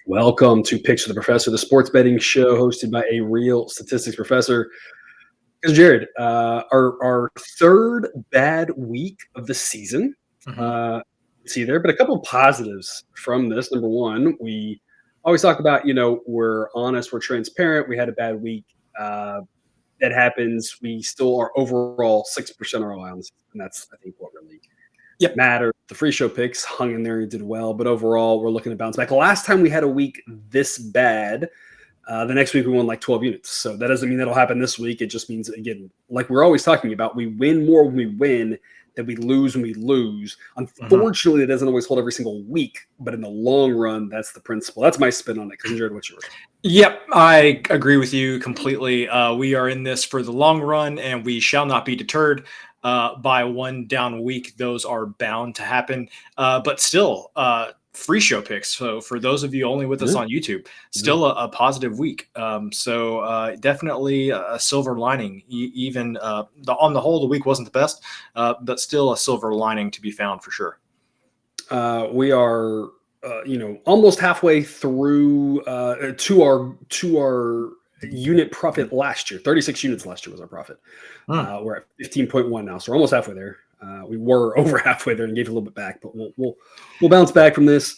Welcome to Picks with the Professor, the sports betting show hosted by a real statistics professor. Because Jared, our third bad week of the season. See there, but a couple of positives from this. Number one, we always talk about, we're honest, we're transparent. We had a bad week. That happens. We still are overall 6% ROI on this, and that's, I think, what really matter. The free show picks hung in there and did well, but overall we're looking to bounce back. Last time we had a week this bad, the next week we won like 12 units. So that doesn't mean that'll happen this week. It just means, again, like we're always talking about, we win more when we win than we lose when we lose. Unfortunately, it doesn't always hold every single week, but in the long run, that's the principle. That's my spin on it. Because Jared, what's yours? Yep, I agree with you completely. We are in this for the long run, and we shall not be deterred by one down week. Those are bound to happen. But still, free show picks. So for those of you only with us on YouTube, still a positive week. So definitely a silver lining. Even on the whole, the week wasn't the best, but still a silver lining to be found for sure. We are, almost halfway through to our unit profit last year. 36 units last year was our profit. We're at 15.1 now, so we're almost halfway there. We were over halfway there and gave a little bit back, but we'll bounce back from this.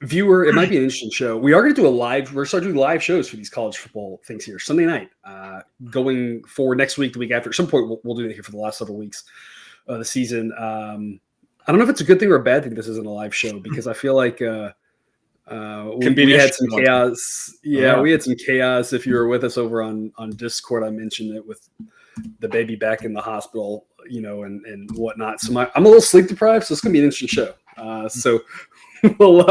Viewer, it might be an interesting show. We are going to do we're starting to do live shows for these college football things here Sunday night. Going forward next week, the week after, at some point we'll do it here for the last several weeks of the season. I don't know if it's a good thing or a bad thing this isn't a live show, because I feel like we had some chaos. We had some chaos. If you were with us over on Discord, I mentioned it with the baby back in the hospital, and whatnot. So I'm a little sleep deprived, so it's gonna be an interesting show. So we'll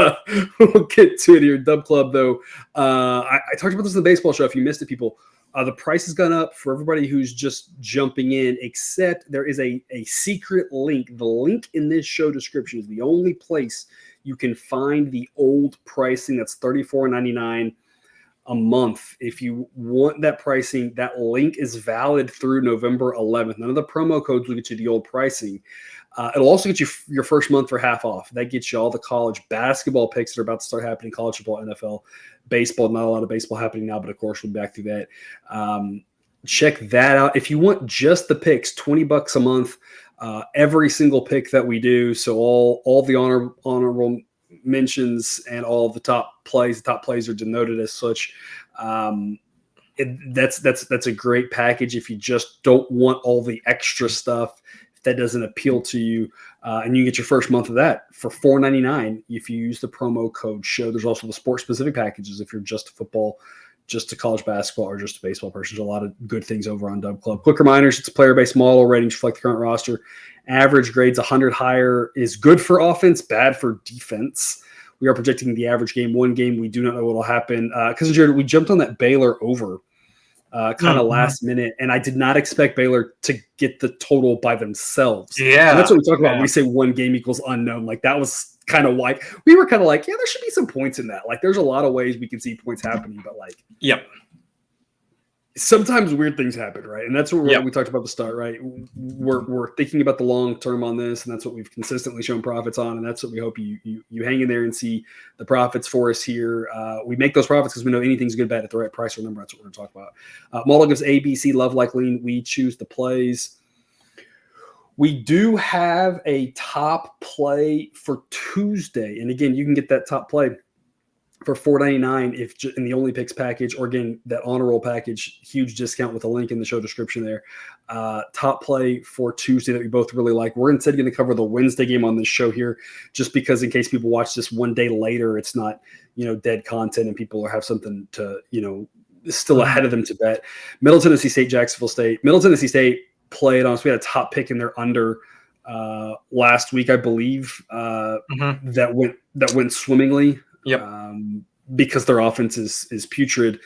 get to it here. Dub Club, though. I talked about this in the baseball show. If you missed it, people, the price has gone up for everybody who's just jumping in, except there is a secret link. The link in this show description is the only place you can find the old pricing. That's $34.99 a month. If you want that pricing, that link is valid through November 11th. None of the promo codes will get you the old pricing. It'll also get you your first month for half off. That gets you all the college basketball picks that are about to start happening, college football, NFL, baseball. Not a lot of baseball happening now, but of course we'll be back through that. Check that out. If you want just the picks, $20 a month. Every single pick that we do, so all the honorable mentions and all the top plays are denoted as such. That's a great package if you just don't want all the extra stuff. If that doesn't appeal to you, and you get your first month of that for $4.99 if you use the promo code SHOW. There's also the sports specific packages if you're just a football, just a college basketball, or just a baseball person. There's a lot of good things over on Dub Club. Quick reminders, it's a player-based model. Ratings reflect the current roster. Average grades 100 higher is good for offense, bad for defense. We are projecting the average game. One game, we do not know what will happen. Because we jumped on that Baylor over kind of last minute, and I did not expect Baylor to get the total by themselves. Yeah. And that's what we talk about when we say one game equals unknown. Like, that was kind of why we were kind of like, there should be some points in that. Like, there's a lot of ways we can see points happening, but sometimes weird things happen, right? And that's what we talked about at the start, right? We're thinking about the long term on this, and that's what we've consistently shown profits on, and that's what we hope you hang in there and see the profits for us here. We make those profits because we know anything's good, bad at the right price or number. That's what we're going to talk about. Model gives A, B, C, love, like, lean. We choose the plays. We do have a top play for Tuesday, and again, you can get that top play for $4.99 if in the Only Picks package, or again, that honor roll package, huge discount with a link in the show description there. Top play for Tuesday that we both really like. We're instead going to cover the Wednesday game on this show here, just because in case people watch this one day later, it's not, dead content and people have something to, still ahead of them to bet. Middle Tennessee State, Jacksonville State. Middle Tennessee State played on us. We had a top pick in their under last week, I believe, that went swimmingly. Because their offense is putrid.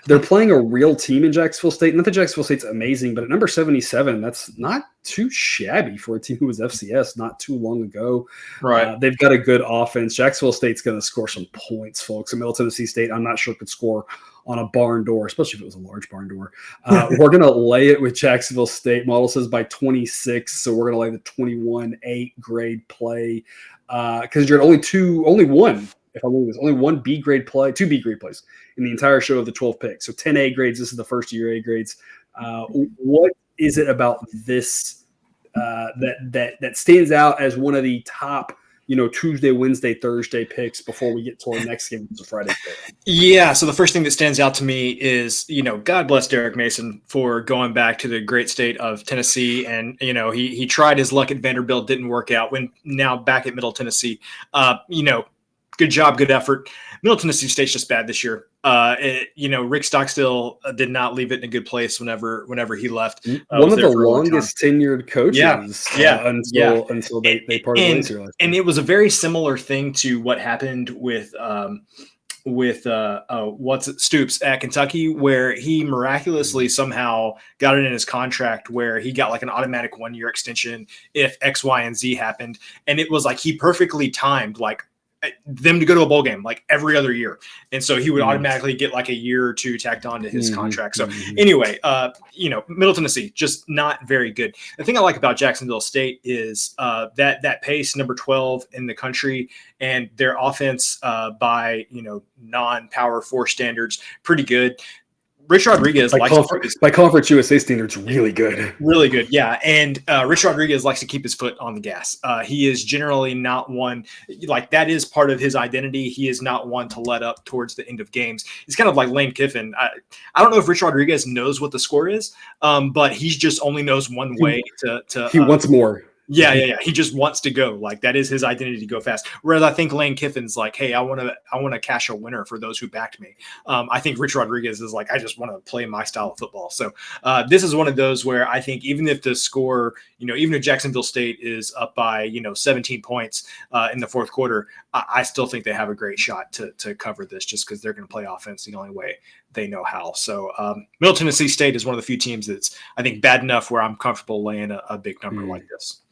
They're playing a real team in Jacksonville State. Not that Jacksonville State's amazing, but at number 77, that's not too shabby for a team who was FCS not too long ago. Right. They've got a good offense. Jacksonville State's going to score some points, folks. And Middle Tennessee State, I'm not sure could score on a barn door, especially if it was a large barn door. We're going to lay it with Jacksonville State. Model says by 26, so we're going to lay the 21-8 grade play because you're at only one. If I'm moving this, only one B grade play, 2 B grade plays in the entire show of the 12 picks. So 10 A grades. This is the first year A grades. What is it about this that stands out as one of the top, Tuesday, Wednesday, Thursday picks before we get to our next game, which is Friday pick? Yeah. So the first thing that stands out to me is, God bless Derek Mason for going back to the great state of Tennessee. And, he tried his luck at Vanderbilt, didn't work out. When now back at Middle Tennessee, good job, good effort. Middle Tennessee State's just bad this year. Rick Stockstill did not leave it in a good place whenever he left. One of the longest tenured coaches until they parted ways here last year. And it was a very similar thing to what happened with Stoops at Kentucky, where he miraculously somehow got it in his contract where he got like an automatic 1-year extension if X, Y, and Z happened. And it was like he perfectly timed like them to go to a bowl game like every other year. And so he would automatically get like a year or two tacked on to his contract. So anyway, Middle Tennessee, just not very good. The thing I like about Jacksonville State is that pace, number 12 in the country, and their offense by, non-Power 4 standards, pretty good. Rich Rodriguez by Conference USA standards, really good. Really good, yeah. And Rich Rodriguez likes to keep his foot on the gas. He is generally not one, like that is part of his identity. He is not one to let up towards the end of games. He's kind of like Lane Kiffin. I don't know if Rich Rodriguez knows what the score is, but he just only knows one way to he wants more. Yeah. He just wants to go. Like that is his identity to go fast. Whereas I think Lane Kiffin's like, hey, I want to cash a winner for those who backed me. I think Rich Rodriguez is like, I just want to play my style of football. So this is one of those where I think even if the score, even if Jacksonville State is up by 17 points in the fourth quarter, I still think they have a great shot to cover this just because they're going to play offense the only way they know how. So Middle Tennessee State is one of the few teams that's I think bad enough where I'm comfortable laying a big number like this.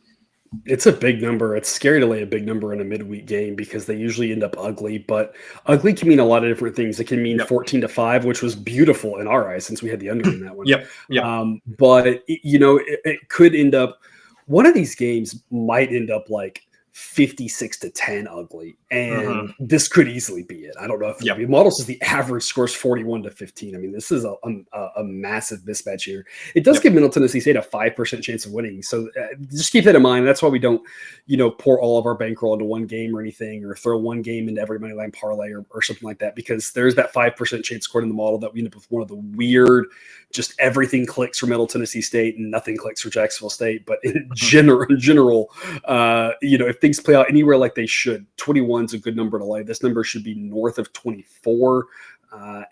It's a big number. It's scary to lay a big number in a midweek game because they usually end up ugly, but ugly can mean a lot of different things. It can mean 14-5, which was beautiful in our eyes since we had the under in that one. Yep. But it could end up, one of these games might end up like 56-10 ugly, and this could easily be it. I don't know if the model says the average scores 41-15. I mean, this is a massive mismatch here. It does give Middle Tennessee State a 5% chance of winning, so just keep that in mind. That's why we don't, pour all of our bankroll into one game or anything, or throw one game into every money line parlay or something like that, because there's that 5% chance according to the model that we end up with one of the weird, just everything clicks for Middle Tennessee State and nothing clicks for Jacksonville State. But in general, if things play out anywhere like they should, 21 is a good number to lay. This number should be north of 24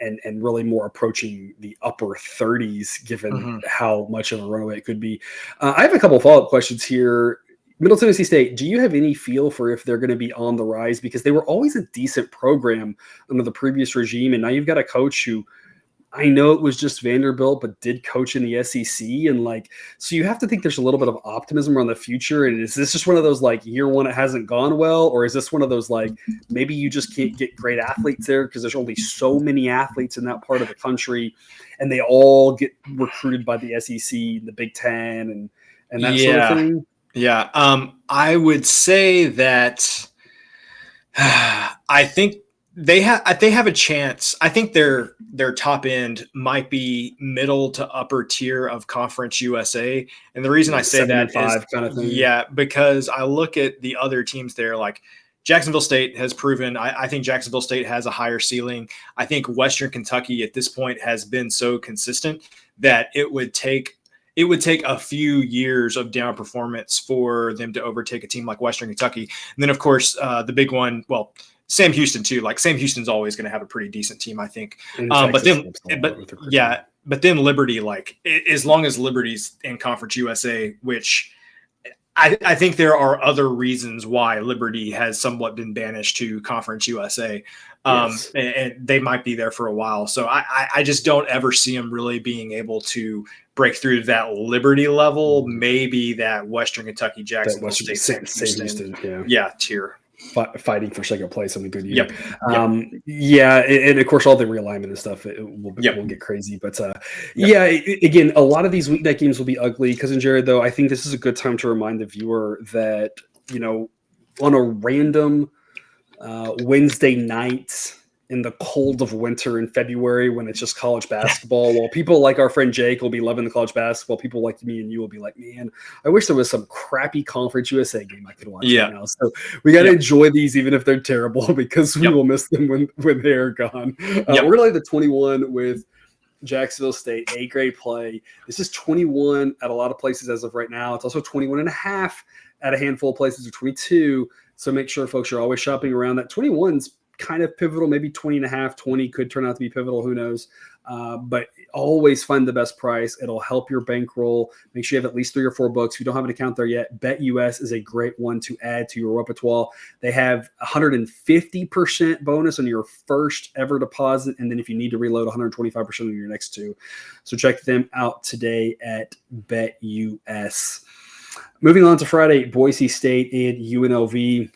and really more approaching the upper 30s, given how much of a runaway it could be. I have a couple of follow-up questions here. Middle Tennessee State, do you have any feel for if they're going to be on the rise? Because they were always a decent program under the previous regime, and now you've got a coach who, I know it was just Vanderbilt, but did coach in the SEC. And so you have to think there's a little bit of optimism around the future. And is this just one of those year one, it hasn't gone well? Or is this one of those maybe you just can't get great athletes there because there's only so many athletes in that part of the country and they all get recruited by the SEC, the Big Ten and that sort of thing? Yeah. I would say that I think they have a chance. I think their top end might be middle to upper tier of Conference USA. And the reason I say that is kind of thing. Because I look at the other teams there, like Jacksonville State has proven, I think Jacksonville State has a higher ceiling. I think Western Kentucky at this point has been so consistent that it would take a few years of down performance for them to overtake a team like Western Kentucky. And then of course the big one, Sam Houston too. Like Sam Houston's always going to have a pretty decent team, I think. But then Liberty, as long as Liberty's in Conference USA, which I think there are other reasons why Liberty has somewhat been banished to Conference USA. And they might be there for a while. So I just don't ever see them really being able to break through that Liberty level. Maybe that Western Kentucky, Jacksonville State, Sam Houston, tier. fighting for second place in a good year. Yep. Yeah, and of course all the realignment and stuff will get crazy. But again, a lot of these weeknight games will be ugly. Cousin Jared, though, I think this is a good time to remind the viewer that on a random Wednesday night in the cold of winter in February when it's just college basketball, while people like our friend Jake will be loving the college basketball, people like me and you will be like, man, I wish there was some crappy Conference USA game I could watch right now. So we got to enjoy these even if they're terrible because we will miss them when they're gone. We're going to leave the 21 with Jacksonville State, A-grade play. This is 21 at a lot of places as of right now. It's also 21 and a half at a handful of places, or 22. So make sure, folks, you're always shopping around. That 21's kind of pivotal, maybe 20 and a half, 20 could turn out to be pivotal. Who knows? But always find the best price. It'll help your bankroll. Make sure you have at least 3 or 4 books. If you don't have an account there yet, BetUS is a great one to add to your repertoire. They have 150% bonus on your first ever deposit. And then if you need to reload, 125% on your next 2. So check them out today at BetUS. Moving on to Friday, Boise State and UNLV.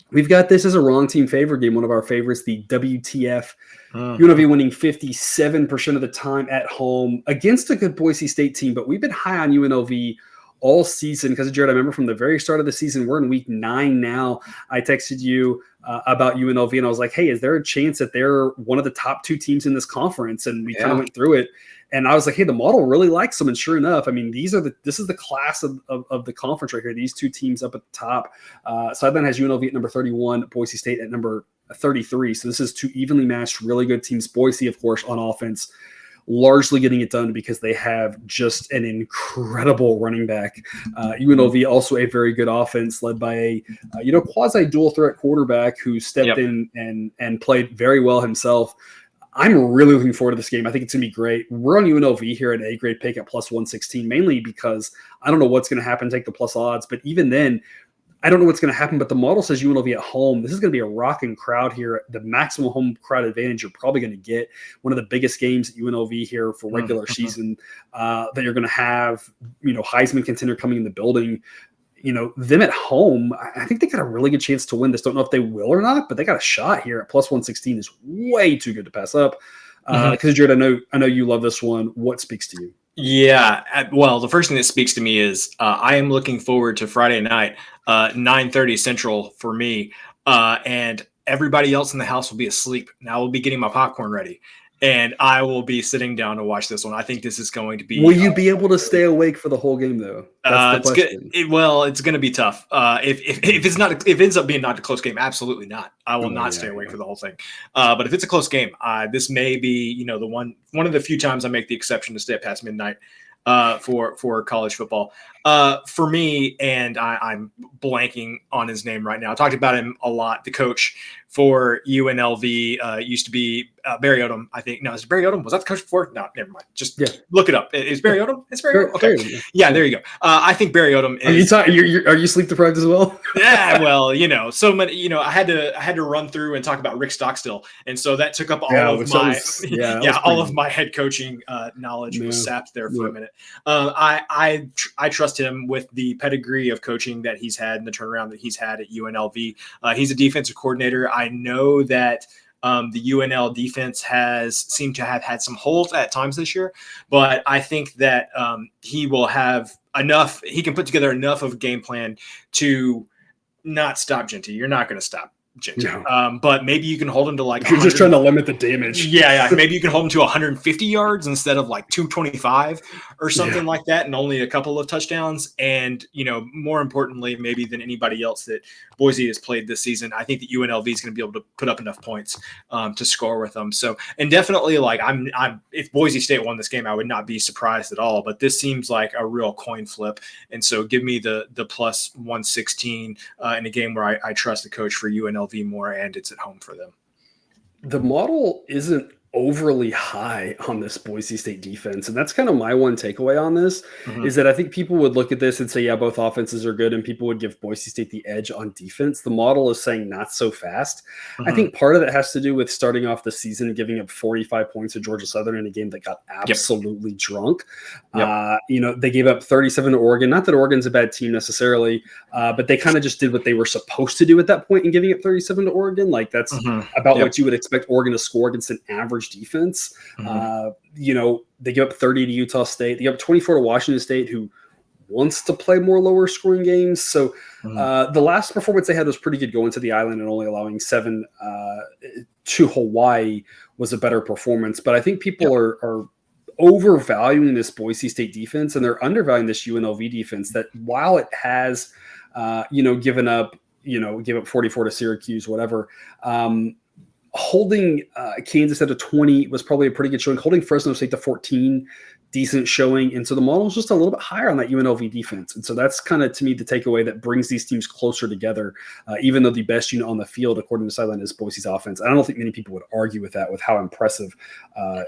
We've got this as a wrong team favorite game, one of our favorites, the WTF. UNLV winning 57% of the time at home against a good Boise State team, but we've been high on UNLV all season because, Jared, I remember from the very start of the season, we're in week 9 now. I texted you about UNLV, and I was like, hey, is there a chance that they're one of the top 2 teams in this conference? And we kind of went through it. And I was like, hey, the model really likes them. And sure enough, I mean, this is the class of the conference right here. These 2 teams up at the top. Sideline has UNLV at number 31, Boise State at number 33. So this is 2 evenly matched, really good teams. Boise, of course, on offense, largely getting it done because they have just an incredible running back. UNLV also a very good offense led by a quasi dual threat quarterback who stepped in and played very well himself. I'm really looking forward to this game. I think it's going to be great. We're on UNLV here at A-grade pick at plus 116, mainly because I don't know what's going to happen, take the plus odds. But even then, I don't know what's going to happen. But the model says UNLV at home. This is going to be a rocking crowd here. The maximum home crowd advantage you're probably going to get. One of the biggest games at UNLV here for regular season that you're going to have, Heisman contender coming in the building. Them at home, I think they got a really good chance to win this. Don't know if they will or not, but they got a shot here at plus 116 is way too good to pass up. Because Jared, I know you love this one. What speaks to you? Yeah, well, the first thing that speaks to me is I am looking forward to Friday night, 9:30 Central for me, and everybody else in the house will be asleep. And I will be getting my popcorn ready. And I will be sitting down to watch this one. I think this is going to be. Will you be able to stay awake for the whole game, though? That's the question. It's going to be tough. If it ends up being not a close game, absolutely not. I will not stay awake for the whole thing. But if it's a close game, this may be the one of the few times I make the exception to stay up past midnight for college football. For me, and I'm blanking on his name right now. I talked about him a lot. The coach for UNLV used to be Barry Odom, I think. No, is it Barry Odom? Was that the coach before? No, never mind. Just look it up. Is Barry Odom? It's Barry Odom? Okay. Yeah, there you go. I think Barry Odom is. Are you sleep deprived as well? Yeah, well, so many. I had to run through and talk about Rick Stockstill, and so that took up all of my head coaching knowledge was sapped there for a minute. I trust him with the pedigree of coaching that he's had and the turnaround that he's had at UNLV. He's a defensive coordinator. I know that the UNL defense has seemed to have had some holes at times this year, but I think that he will have enough. He can put together enough of a game plan to not stop Genty. You're not going to stop Genty. No. But maybe you can hold him to You're just trying to limit the damage. Yeah. Maybe you can hold him to 150 yards instead of 225 or something like that, and only a couple of touchdowns. And more importantly, maybe than anybody else that Boise has played this season, I think that UNLV is going to be able to put up enough points to score with them. So, and definitely, I'm if Boise State won this game, I would not be surprised at all. But this seems like a real coin flip, and so give me the plus 116 in a game where I trust the coach for UNLV more, and it's at home for them. The model isn't overly high on this Boise State defense. And that's kind of my one takeaway on this is that I think people would look at this and say, yeah, both offenses are good, and people would give Boise State the edge on defense. The model is saying not so fast. I think part of it has to do with starting off the season giving up 45 points to Georgia Southern in a game that got absolutely drunk. They gave up 37 to Oregon. Not that Oregon's a bad team necessarily, but they kind of just did what they were supposed to do at that point in giving up 37 to Oregon. Like that's about what you would expect Oregon to score against an average defense. They give up 30 to Utah State. They give up 24 to Washington State, who wants to play more lower scoring games. So the last performance they had was pretty good going to the island and only allowing 7 to Hawaii was a better performance. But I think people are overvaluing this Boise State defense, and they're undervaluing this UNLV defense that while it has, give up 44 to Syracuse, whatever, holding Kansas at a 20 was probably a pretty good showing. Holding Fresno State to 14, decent showing. And so the model is just a little bit higher on that UNLV defense. And so that's kind of, to me, the takeaway that brings these teams closer together, even though the best unit on the field, according to Sideline, is Boise's offense. I don't think many people would argue with that, with how impressive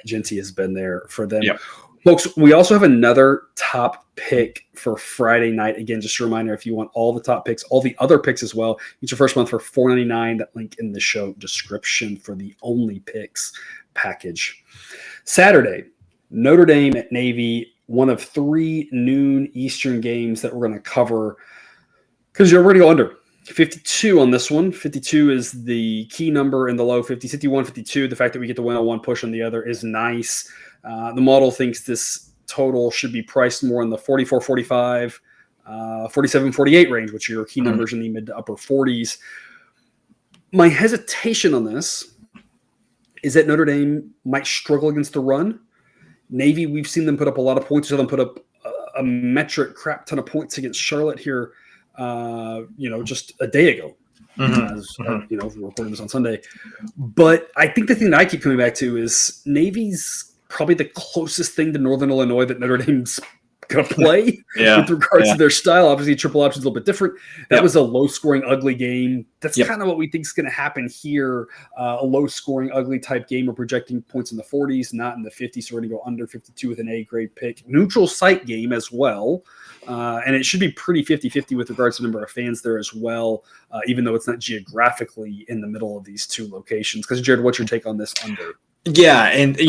Genty has been there for them. Yep. Folks, we also have another top pick for Friday night. Again, just a reminder, if you want all the top picks, all the other picks as well, get your first month for $4.99. That link in the show description for the Only Picks package. Saturday, Notre Dame at Navy, one of 3 noon Eastern games that we're going to cover because you're already under 52 on this one. 52 is the key number in the low 50s. 51, 52. The fact that we get the win on one, push on the other is nice. The model thinks this total should be priced more in the 44, 45, 47, 48 range, which are your key numbers in the mid to upper 40s. My hesitation on this is that Notre Dame might struggle against the run. Navy, we've seen them put up a lot of points. We saw them put up a metric crap ton of points against Charlotte here, just a day ago. We're recording this on Sunday. But I think the thing that I keep coming back to is Navy's probably the closest thing to Northern Illinois that Notre Dame's going to play with regards to their style. Obviously, triple option is a little bit different. That was a low-scoring, ugly game. That's kind of what we think is going to happen here. A low-scoring, ugly type game. We're projecting points in the 40s, not in the 50s. So we're going to go under 52 with an A-grade pick. Neutral site game as well. And it should be pretty 50-50 with regards to the number of fans there as well, even though it's not geographically in the middle of these two locations. Because, Jared, what's your take on this under? Yeah, and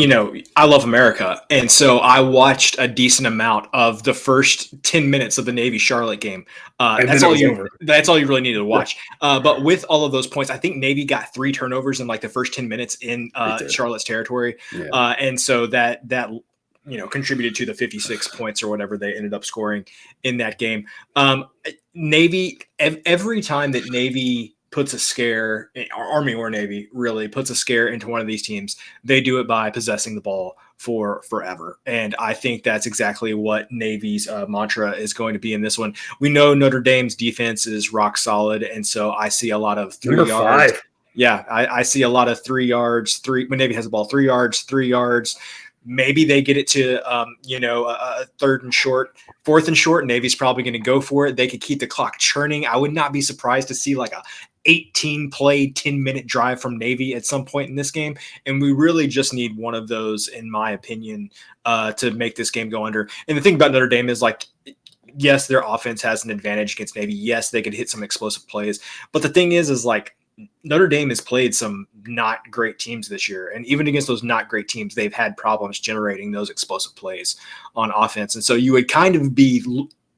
I love America, and so I watched a decent amount of the first 10 minutes of the Navy Charlotte game. That's all you really needed to watch. But with all of those points, I think Navy got 3 turnovers in like the first 10 minutes in Charlotte's territory, and so that contributed to the 56 points or whatever they ended up scoring in that game. Navy, every time that Navy puts a scare, Army or Navy really puts a scare into one of these teams, they do it by possessing the ball for forever. And I think that's exactly what Navy's mantra is going to be in this one. We know Notre Dame's defense is rock solid, and so I see a lot of 3 yards. 5. Yeah, I see a lot of 3 yards. When Navy has the ball, 3 yards, 3 yards. Maybe they get it to, a 3rd and short, 4th and short. Navy's probably going to go for it. They could keep the clock churning. I would not be surprised to see like a 18-play, 10-minute drive from Navy at some point in this game. And we really just need one of those, in my opinion, to make this game go under. And the thing about Notre Dame is, like, yes, their offense has an advantage against Navy. Yes, they could hit some explosive plays. But the thing is like, Notre Dame has played some not great teams this year. And even against those not great teams, they've had problems generating those explosive plays on offense. And so you would kind of be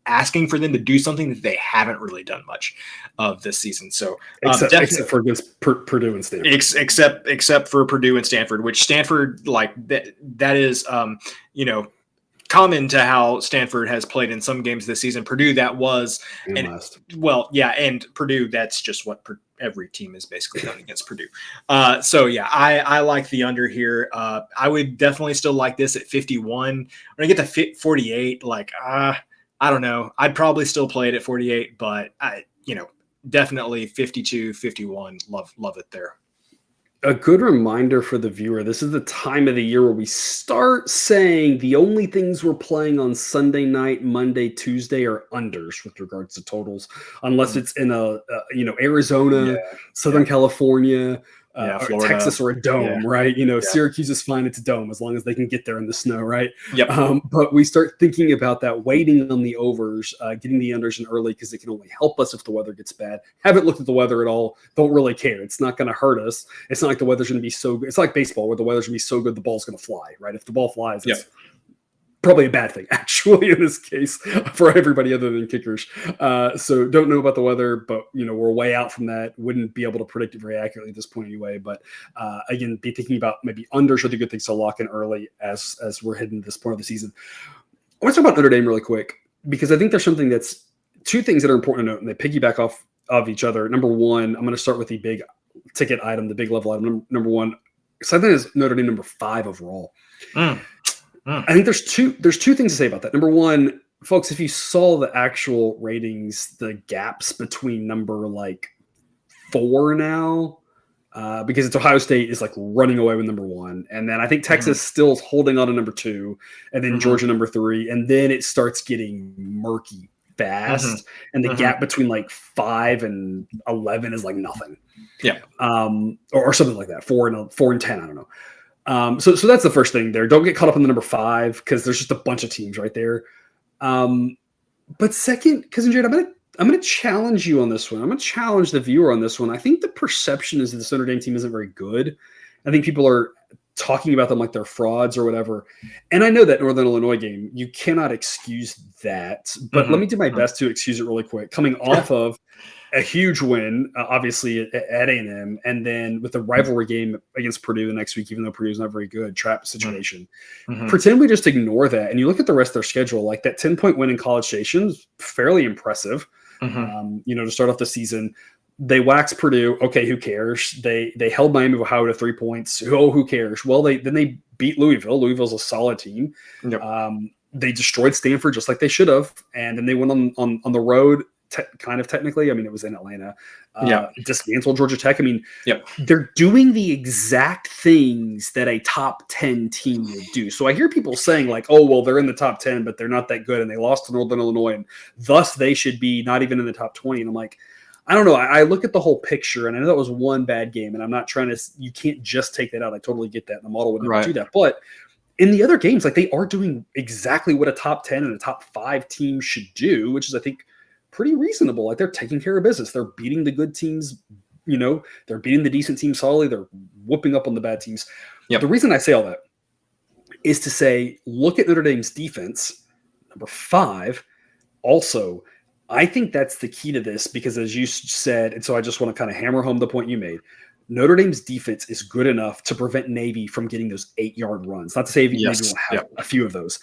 asking for them to do something that they haven't really done much of this season. So except for against Purdue and Stanford, except for Purdue and Stanford, which Stanford, like that is, common to how Stanford has played in some games this season. Purdue, that was, and Purdue, that's just what every team is basically done against Purdue. I like the under here. I would definitely still like this at 51. When I get to 48, I don't know. I'd probably still play it at 48, but definitely 52, 51. Love it there. A good reminder for the viewer, this is the time of the year where we start saying the only things we're playing on Sunday night, Monday, Tuesday are unders with regards to totals, unless it's in Arizona, Southern California, or Texas or a dome, right? Syracuse is fine. It's a dome as long as they can get there in the snow, right? Yep. But we start thinking about that, waiting on the overs, getting the unders in early because it can only help us if the weather gets bad. Haven't looked at the weather at all. Don't really care. It's not going to hurt us. It's not like the weather's going to be so good. It's like baseball where the weather's going to be so good the ball's going to fly, right? If the ball flies, it's probably a bad thing, actually, in this case for everybody other than kickers. So don't know about the weather, but we're way out from that. Wouldn't be able to predict it very accurately at this point anyway. But again, be thinking about maybe unders are the good things to lock in early as we're heading to this point of the season. I want to talk about Notre Dame really quick because I think there's something that's two things that are important to note, and they piggyback off of each other. Number one, I'm going to start with the big ticket item, the big level item. Number one, so I think is Notre Dame number 5 overall. I think there's two things to say about that. Number one, folks, if you saw the actual ratings, the gaps between number 4 now, because it's Ohio State is running away with number 1. And then I think Texas still holding on to number 2, and then Georgia number 3. And then it starts getting murky fast. And the gap between 5 and 11 is nothing. Yeah. Or something like that. 4 and 10. I don't know. So that's the first thing there. Don't get caught up in the number 5 because there's just a bunch of teams right there. But second, Cousin Jared, I'm gonna challenge you on this one. I'm gonna challenge the viewer on this one. I think the perception is that the Notre Dame team isn't very good. I think people are talking about them like they're frauds or whatever. And I know that Northern Illinois game, you cannot excuse that. But let me do my best to excuse it really quick. Coming off of a huge win, obviously, at A&M, and then with the rivalry game against Purdue the next week, even though Purdue's not very good, trap situation. Pretend we just ignore that, and you look at the rest of their schedule, that 10-point win in College Station is fairly impressive. To start off the season. They waxed Purdue. Okay, who cares? They held Miami of Ohio to 3 points. Oh, who cares? Well, they beat Louisville. Louisville's a solid team. They destroyed Stanford just like they should have, and then they went on the road. Kind of technically, it was in Atlanta. Dismantled Georgia Tech. They're doing the exact things that a top 10 team would do. So I hear people saying oh, well, they're in the top 10, but they're not that good, and they lost to Northern Illinois, and thus they should be not even in the top 20. And I'm I don't know. I look at the whole picture, and I know that was one bad game, and I'm not trying to. You can't just take that out. I totally get that. And the model would never do that, but in the other games, they are doing exactly what a top 10 and a top 5 team should do, which is, I think, pretty reasonable. They're taking care of business. They're beating the good teams. They're beating the decent teams solidly. They're whooping up on the bad teams. The reason I say all that is to say, look at Notre Dame's defense, number 5. Also, I think that's the key to this because, as you said, and so I just want to kind of hammer home the point you made, Notre Dame's defense is good enough to prevent Navy from getting those 8-yard runs. Not to say Navy will have a few of those.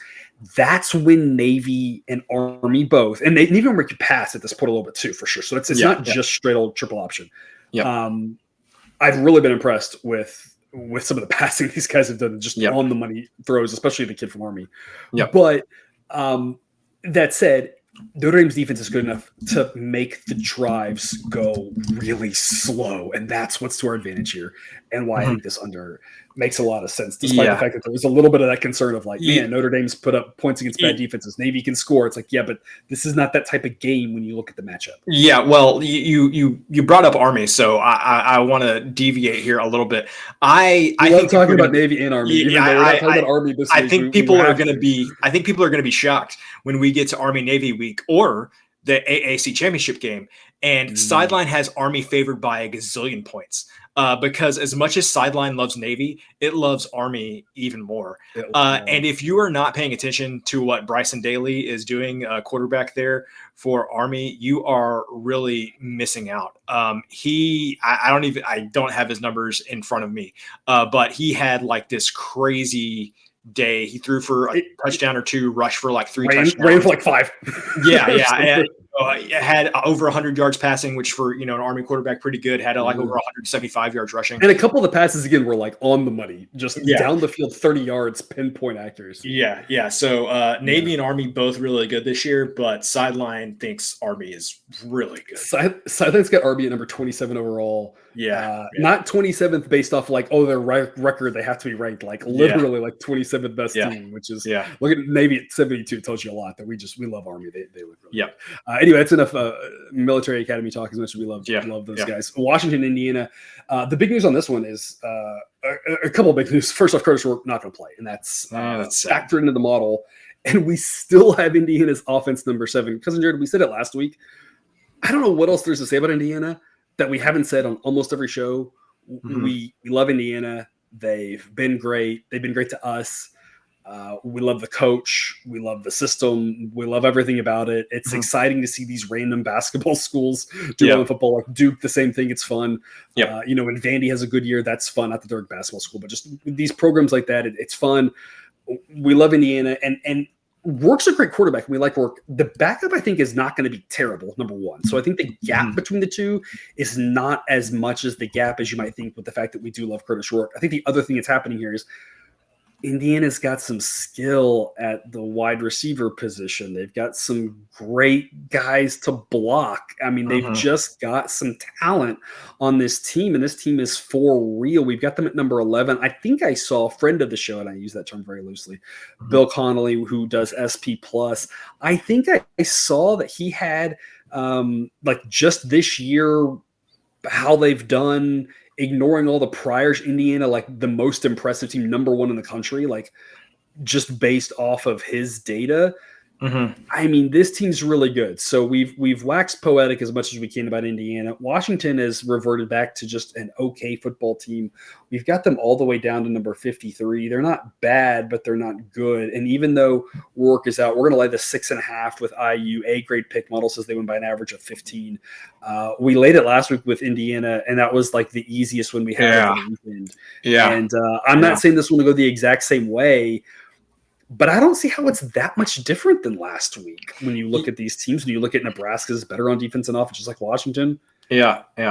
That's when Navy and Army both, and Navy will make you pass at this point a little bit too, for sure. So it's not just straight old triple option. I've really been impressed with some of the passing these guys have done, just on the money throws, especially the kid from Army. But that said, Notre Dame's defense is good enough to make the drives go really slow, and that's what's to our advantage here, and why I think this under makes a lot of sense, despite the fact that there was a little bit of that concern of man, Notre Dame's put up points against bad defenses. Navy can score. It's but this is not that type of game when you look at the matchup. Yeah, well, you brought up Army, so I want to deviate here a little bit. I think talking about Navy and Army. I think people are going to be shocked when we get to Army Navy week or the AAC championship game, and Sideline has Army favored by a gazillion points. Because as much as Sideline loves Navy, it loves Army even more. And if you are not paying attention to what Bryson Daly is doing, quarterback there for Army, you are really missing out. I don't have his numbers in front of me, but he had this crazy day. He threw for a touchdown or 2, rushed for 3 touchdowns. Ran for 5. Yeah. Had over 100 yards passing, which for an Army quarterback, pretty good. Had over 175 yards rushing, and a couple of the passes again were on the money, just down the field, 30 yards, pinpoint accuracy. Yeah. So Navy and Army both really good this year, but Sideline thinks Army is really good. Sideline's got Army at number 27 overall. Not 27th based off their record. They have to be ranked literally 27th best team, which is look at Navy at 72. It tells you a lot that we love Army. They look really good. Anyway, that's enough military academy talk. As much as we love those guys. Washington, Indiana. The big news on this one is a couple of big news. First off, Curtis Rourke not going to play, and that's factored into the model. And we still have Indiana's offense number 7. Cousin Jared, we said it last week. I don't know what else there's to say about Indiana that we haven't said on almost every show. Mm-hmm. We love Indiana. They've been great. They've been great to us. We love the coach. We love the system. We love everything about it. It's exciting to see these random basketball schools do well in football. Like Duke, the same thing. It's fun. When Vandy has a good year, that's fun. Not that they're a basketball school, but just these programs like that, it's fun. We love Indiana, and Rourke's a great quarterback. We like Rourke. The backup, I think, is not going to be terrible, number one. So I think the gap between the two is not as much as the gap as you might think with the fact that we do love Curtis Rourke. I think the other thing that's happening here is Indiana's got some skill at the wide receiver position. They've got some great guys to block. I mean, they've just got some talent on this team, and this team is for real. We've got them at number 11. I think I saw a friend of the show, and I use that term very loosely, Bill Connolly, who does SP+. I think I saw that he had just this year how they've done – ignoring all the priors, Indiana, like the most impressive team, number 1 in the country, like just based off of his data. I mean, this team's really good. So we've waxed poetic as much as we can about Indiana. Washington has reverted back to just an okay football team. We've got them all the way down to number 53. They're not bad, but they're not good. And even though Rourke is out, we're going to lay the 6.5 with IU. A-grade pick model says they win by an average of 15. We laid it last week with Indiana, and that was like the easiest one we had over the weekend. And I'm not saying this one will go the exact same way, but I don't see how it's that much different than last week when you look at these teams. When you look at Nebraska's better on defense and offense, just like Washington.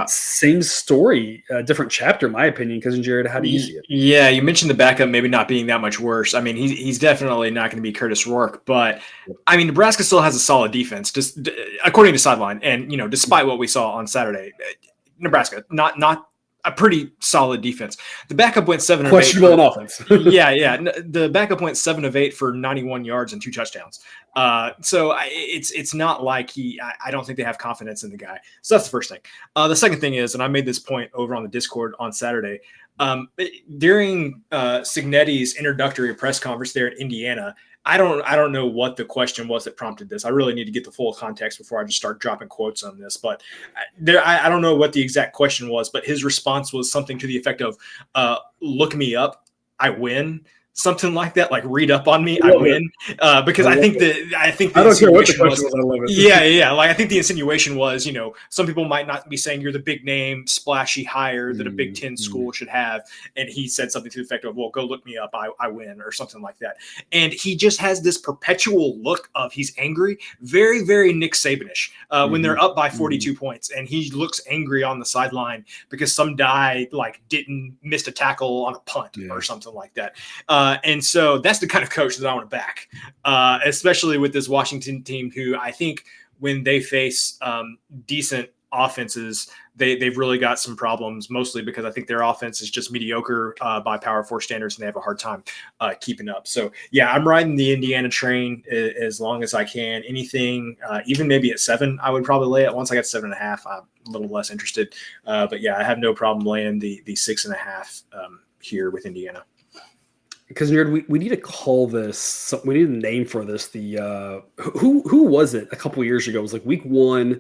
Same story, different chapter, in my opinion. Cousin Jared, how do you see it? Yeah, you mentioned the backup maybe not being that much worse. I mean, he's definitely not going to be Curtis Rourke, but I mean, Nebraska still has a solid defense, just according to Sideline. And despite what we saw on Saturday, Nebraska not a pretty solid defense. The backup went 7 of 8. Questionable in offense. The backup went 7 of 8 for 91 yards and 2 touchdowns. So it's not like I don't think they have confidence in the guy. So that's the first thing. The second thing is, and I made this point over on the Discord on Saturday, during Cignetti's introductory press conference there in Indiana, I don't know what the question was that prompted this. I really need to get the full context before I just start dropping quotes on this. But I don't know what the exact question was, but his response was something to the effect of, look me up, I win. Something like that, like read up on me, I win. Because I think the I don't care what the question was. I love it. Yeah. Like I think the insinuation was, some people might not be saying you're the big name, splashy hire that a Big Ten school should have, and he said something to the effect of, "Well, go look me up, I win," or something like that. And he just has this perpetual look of he's angry, very, very Nick Sabanish when they're up by 42 points, and he looks angry on the sideline because some guy didn't miss a tackle on a punt or something like that. And so that's the kind of coach that I want to back, especially with this Washington team who I think when they face decent offenses, they've really got some problems, mostly because I think their offense is just mediocre by Power 4 standards, and they have a hard time keeping up. So, yeah, I'm riding the Indiana train as long as I can. Anything, even maybe at 7, I would probably lay it. Once I got 7.5, I'm a little less interested. But, yeah, I have no problem laying the 6.5 here with Indiana. Because we need to call this. We need a name for this. The who was it a couple of years ago? It was like week 1.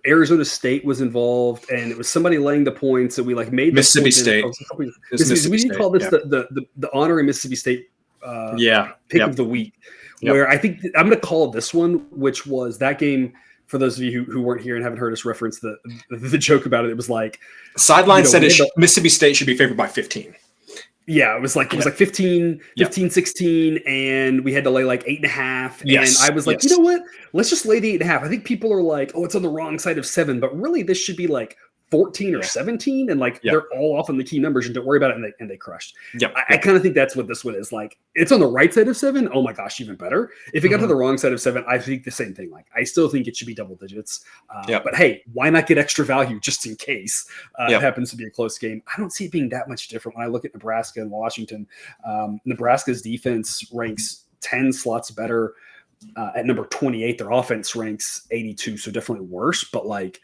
Arizona State was involved, and it was somebody laying the points, and we made Mississippi State. We need to call this the honorary Mississippi State pick of the week. Where I think I'm going to call this one, which was that game. For those of you who weren't here and haven't heard us reference the joke about it, it was like Sideline said Mississippi State should be favored by 15. Yeah, it was 15, 16, and we had to lay 8.5. Yes. And I was like, you know what? Let's just lay the 8.5. I think people are like, oh, it's on the wrong side of 7, but really this should be 14 or 17, and they're all off on the key numbers, and don't worry about it, and they crushed. I kind of think that's what this one is. It's on the right side of 7. Oh my gosh, even better. If it got to the wrong side of 7, I think the same thing. I still think it should be double digits. But hey, why not get extra value just in case it happens to be a close game? I don't see it being that much different when I look at Nebraska and Washington. Nebraska's defense ranks 10 slots better. at number 28. Their offense ranks 82, so definitely worse. But like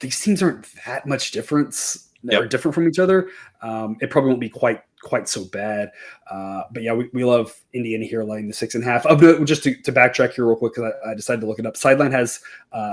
these teams aren't that much difference. They're different from each other. It probably won't be quite so bad. But yeah, we love Indiana here laying the 6.5. Just to backtrack here real quick, because I decided to look it up. Sideline has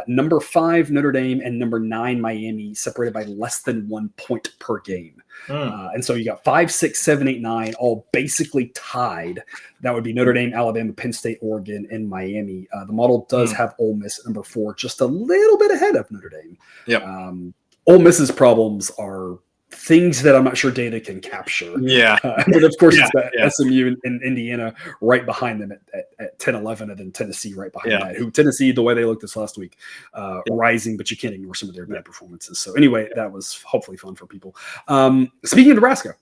number 5 Notre Dame and number 9 Miami separated by less than 1 point per game. And so you got 5, 6, 7, 8, 9, all basically tied. That would be Notre Dame, Alabama, Penn State, Oregon, and Miami. The model does have Ole Miss at number 4, just a little bit ahead of Notre Dame. Ole Miss's problems are things that I'm not sure data can capture. But of course, it's SMU and Indiana right behind them at 10-11, and then Tennessee right behind that. Who Tennessee, the way they looked this last week, rising, but you can't ignore some of their bad performances. So anyway, that was hopefully fun for people. Speaking of Nebraska,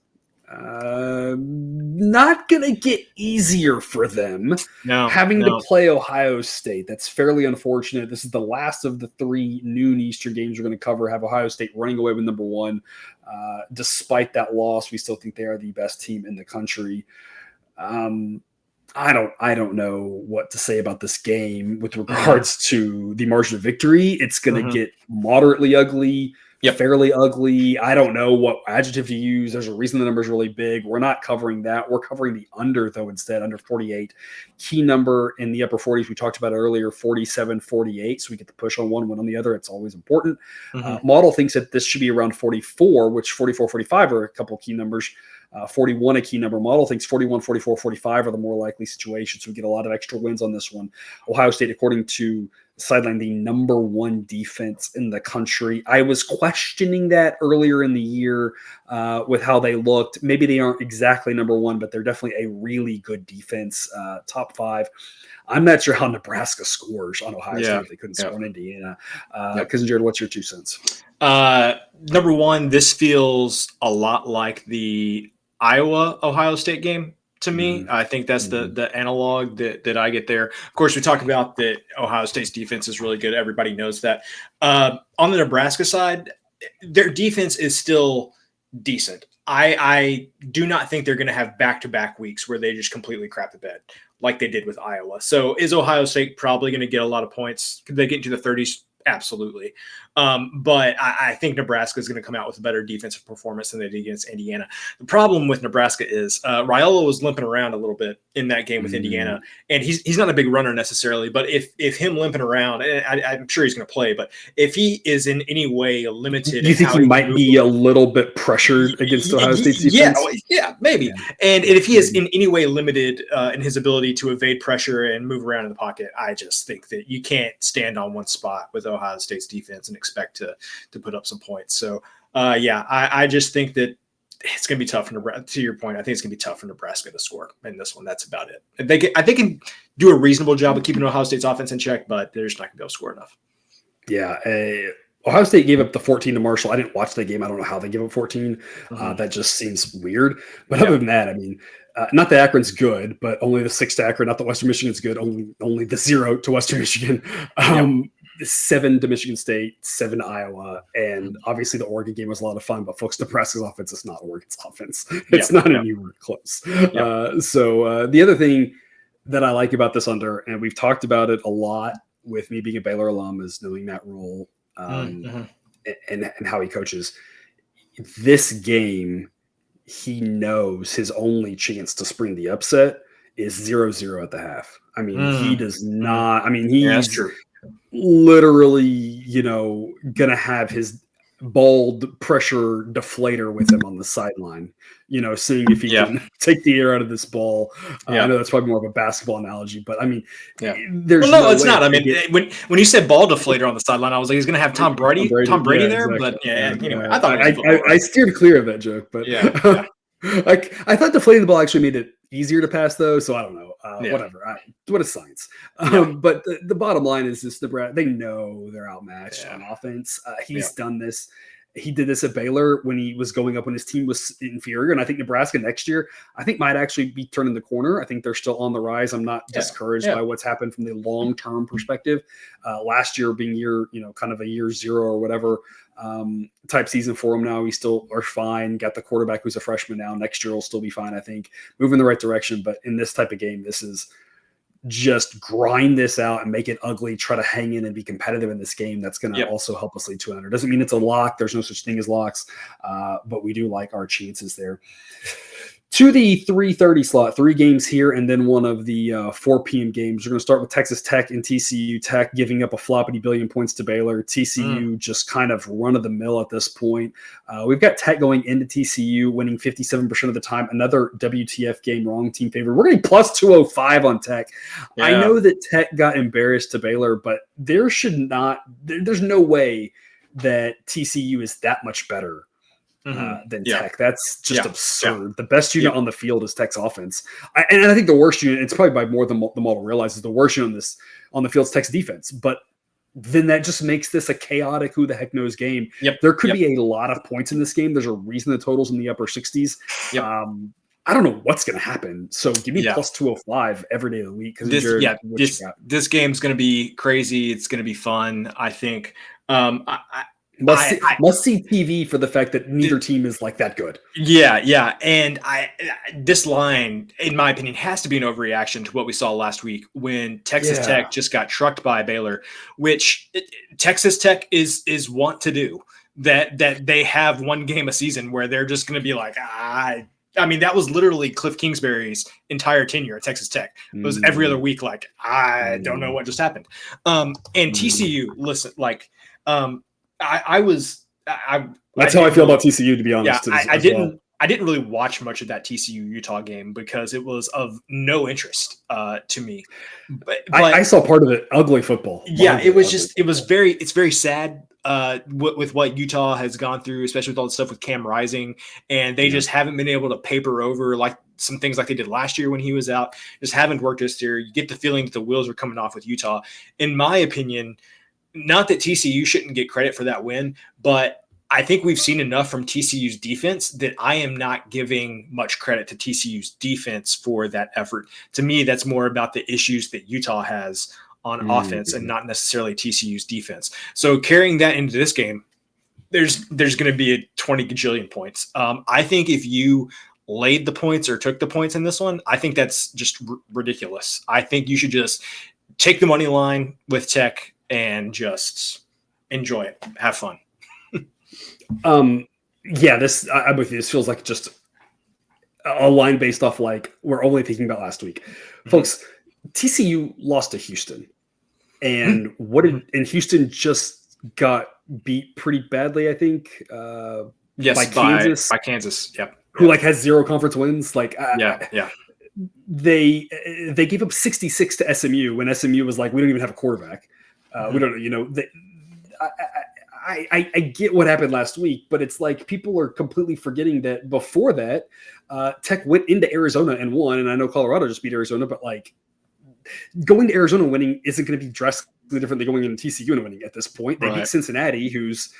not going to get easier for them having to play Ohio State. That's fairly unfortunate. This is the last of the 3 noon Eastern games we're going to cover. Have Ohio State running away with number 1. Despite that loss, we still think they are the best team in the country. I don't know what to say about this game with regards to the margin of victory. It's going to get moderately ugly. Fairly ugly. I don't know what adjective to use. There's a reason the number is really big. We're not covering that. We're covering the under, though, instead, under 48. Key number in the upper 40s. We talked about it earlier, 47, 48. So we get the push on one, win on the other. It's always important. Model thinks that this should be around 44, which 44, 45 are a couple of key numbers. 41 a key number. Model thinks 41, 44, 45 are the more likely situations. So we get a lot of extra wins on this one. Ohio State, according to Sideline, the number 1 defense in the country. I was questioning that earlier in the year with how they looked. Maybe they aren't exactly number 1, but they're definitely a really good defense, top 5. I'm not sure how Nebraska scores on Ohio State if they couldn't score on Indiana. Cousin Jared, what's your 2 cents? Number 1, this feels a lot like the Iowa-Ohio State game to me. I think that's the analog that I get there. Of course, we talk about that Ohio State's defense is really good. Everybody knows that. On the Nebraska side, their defense is still decent. I do not think they're going to have back-to-back weeks where they just completely crap the bed like they did with Iowa. So is Ohio State probably going to get a lot of points? Could they get into the 30s? Absolutely. But I think Nebraska is going to come out with a better defensive performance than they did against Indiana. The problem with Nebraska is Raiola was limping around a little bit in that game with Indiana, and he's not a big runner necessarily, but if him limping around, and I'm sure he's going to play, but if he is in any way limited, do you think he might be a little bit pressured against Ohio State's defense? Yeah, maybe. Yeah. And if he is in any way limited in his ability to evade pressure and move around in the pocket, I just think that you can't stand on one spot with Ohio State's defense and expect to put up some points. So I just think that it's going to be tough for Nebraska. To your point, I think it's going to be tough for Nebraska to score in this one. That's about it. They can do a reasonable job of keeping Ohio State's offense in check, but they're just not going to be able to score enough. Yeah. Ohio State gave up the 14 to Marshall. I didn't watch the game. I don't know how they give up 14. That just seems weird. But other than that, I mean, not that Akron's good, but only the 6 to Akron, not that Western Michigan's good, only the 0 to Western Michigan. 7 to Michigan State, 7 to Iowa, and obviously the Oregon game was a lot of fun, but folks, Nebraska's offense is not Oregon's offense. It's not anywhere close. So the other thing that I like about this under, and we've talked about it a lot with me being a Baylor alum, is knowing Matt Rule and how he coaches. This game, he knows his only chance to spring the upset is 0-0 at the half. I mean, he does not. I mean, he's literally, gonna have his bald pressure deflator with him on the sideline, seeing if he can take the air out of this ball. I know that's probably more of a basketball analogy, but I mean, there's it's not. I mean, when you said ball deflator on the sideline, I was like, he's going to have Tom Brady there. Exactly. But anyway, I thought I steered clear of that joke, but I thought deflating the ball actually made it easier to pass, though. So I don't know. Whatever. What is science? But the bottom line is this: Nebraska, they know they're outmatched on offense. He's done this. He did this at Baylor when he was going up when his team was inferior. And I think Nebraska next year, might actually be turning the corner. I think they're still on the rise. I'm not discouraged by what's happened from the long-term perspective. Last year being kind of a year 0 or whatever type season for him now. We still are fine. Got the quarterback who's a freshman now. Next year will still be fine, I think. Moving in the right direction. But in this type of game, this is just grind this out and make it ugly, try to hang in and be competitive in this game, that's going to also help us lead to another. Doesn't mean it's a lock. There's no such thing as locks, but we do like our chances there. To the 3:30 slot, 3 games here, and then one of the 4 p.m. games. We're going to start with Texas Tech and TCU. Tech giving up a floppity billion points to Baylor. TCU just kind of run of the mill at this point. We've got Tech going into TCU, winning 57% of the time. Another WTF game, wrong team favorite. We're getting plus 205 on Tech. Yeah. I know that Tech got embarrassed to Baylor, but there's no way that TCU is that much better than Tech. That's just absurd. Yeah. The best unit on the field is Tech's offense. And I think the worst unit, it's probably by more than the model realizes, the worst unit on the field is Tech's defense. But then that just makes this a chaotic who the heck knows game. There could be a lot of points in this game. There's a reason the total's in the upper 60s. I don't know what's going to happen. So give me plus 205 every day of the week. This game's going to be crazy. It's going to be fun, I think. Must see TV for the fact that neither team is like that good. Yeah. And this line, in my opinion, has to be an overreaction to what we saw last week when Texas Tech just got trucked by Baylor, which Texas Tech is want to do. That they have one game a season where they're just going to be like, I mean, that was literally Cliff Kingsbury's entire tenure at Texas Tech. It was every other week, like, I don't know what just happened. And TCU, listen, like, that's how I feel about TCU, to be honest. Yeah, I didn't really watch much of that TCU Utah game because it was of no interest to me. But I saw part of it, ugly football. It's very sad with what Utah has gone through, especially with all the stuff with Cam Rising, and they just haven't been able to paper over like some things like they did last year when he was out. Just haven't worked this year. You get the feeling that the wheels are coming off with Utah. In my opinion, not that TCU shouldn't get credit for that win, but I think we've seen enough from TCU's defense that I am not giving much credit to TCU's defense for that effort. To me, that's more about the issues that Utah has on offense and not necessarily TCU's defense. So carrying that into this game, there's going to be a 20 gajillion points. I think if you laid the points or took the points in this one, I think that's just ridiculous. I think you should just take the money line with Tech and just enjoy it. Have fun. I'm with you. This feels like just a line based off like we're only thinking about last week. Folks, TCU lost to Houston. And and Houston just got beat pretty badly, I think. By Kansas. By Kansas, yep. Who has 0 conference wins. They gave up 66 to SMU when SMU was like, we don't even have a quarterback. We don't, I get what happened last week, but it's like people are completely forgetting that before that, Tech went into Arizona and won. And I know Colorado just beat Arizona, but going to Arizona winning isn't going to be drastically different than going into TCU and winning at this point. They beat Cincinnati, who's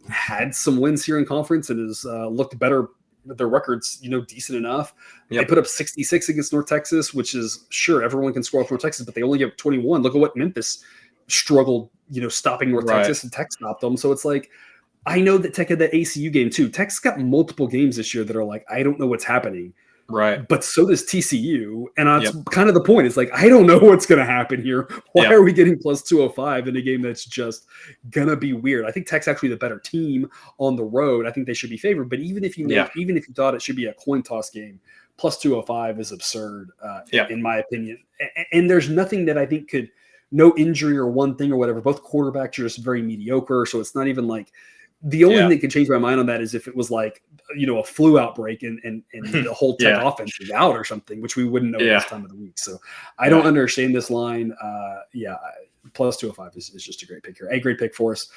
had some wins here in conference and has looked better. Their record's, decent enough. They put up 66 against North Texas, which is sure everyone can score off North Texas, but they only give 21. Look at what Memphis struggled, stopping North Texas, and Tech stopped them. So it's like, I know that Tech had that ACU game too. Tech's got multiple games this year that are like, I don't know what's happening. Right. But so does TCU. And that's kind of the point. It's like, I don't know what's going to happen here. Why are we getting plus 205 in a game that's just going to be weird? I think Tech's actually the better team on the road. I think they should be favored. But even if you thought it should be a coin toss game, plus 205 is absurd, in my opinion. And there's nothing that I think could, no injury or one thing or whatever. Both quarterbacks are just very mediocre. So it's not even like the only thing that could change my mind on that is if it was like, a flu outbreak and the whole Tech offense is out or something, which we wouldn't know at this time of the week. So I don't understand this line. Plus 205 is just a great pick here. A grade pick for us.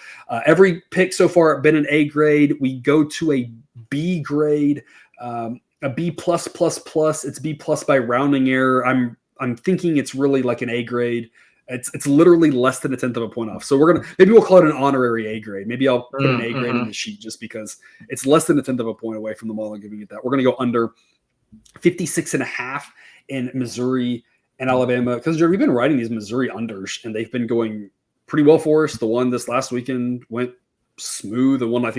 Every pick so far been an A grade. We go to a B grade, a B plus plus plus. It's B plus by rounding error. I'm thinking it's really like an A grade. It's literally less than 1/10 of a point off. So maybe we'll call it an honorary A grade. Maybe I'll put an A grade in the sheet just because it's less than 1/10 of a point away from the model giving it that. We're going to go under 56.5 in Missouri and Alabama because we've been riding these Missouri unders and they've been going pretty well for us. The one this last weekend went smooth. The one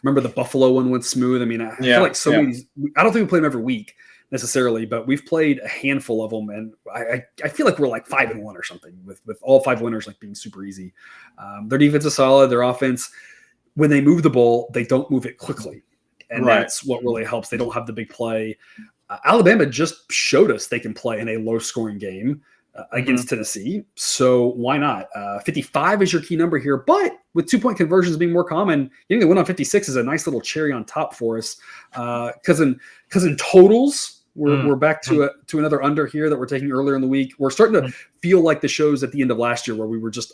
remember the Buffalo one went smooth. I mean, I feel like many. I don't think we play them every week, necessarily, but we've played a handful of them, and I feel like we're like 5-1 or something with all 5 winners like being super easy. Their defense is solid. Their offense, when they move the ball, they don't move it quickly, and that's what really helps. They don't have the big play. Alabama just showed us they can play in a low-scoring game against Tennessee, so why not? 55 is your key number here, but with 2-point conversions being more common, getting the win on 56 is a nice little cherry on top for us. Because in totals, we're back to another under here that we're taking earlier in the week. We're starting to feel like the shows at the end of last year where we were just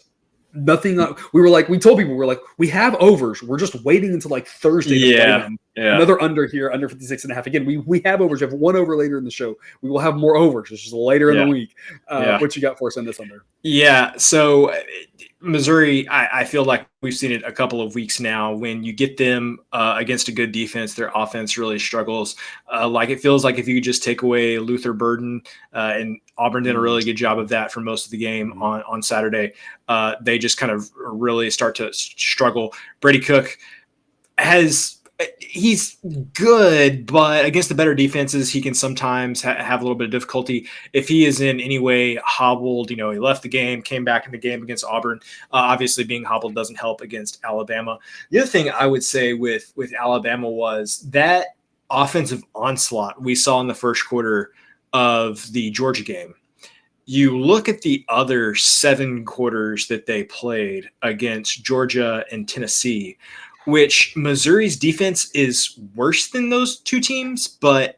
nothing. We told people, we have overs. We're just waiting until like Thursday to play them. Another under here, under 56.5. Again, we have overs. We have one over later in the show. We will have more overs. It's just later in the week. What you got for us on this under? Yeah. So Missouri, I feel like we've seen it a couple of weeks now. When you get them against a good defense, their offense really struggles. Like it feels like if you just take away Luther Burden, and Auburn did a really good job of that for most of the game on Saturday, they just kind of really start to struggle. Brady Cook he's good, but against the better defenses, he can sometimes have a little bit of difficulty. If he is in any way hobbled, he left the game, came back in the game against Auburn. Obviously, being hobbled doesn't help against Alabama. The other thing I would say with Alabama was that offensive onslaught we saw in the first quarter of the Georgia game. You look at the other 7 quarters that they played against Georgia and Tennessee, which Missouri's defense is worse than those 2 teams, but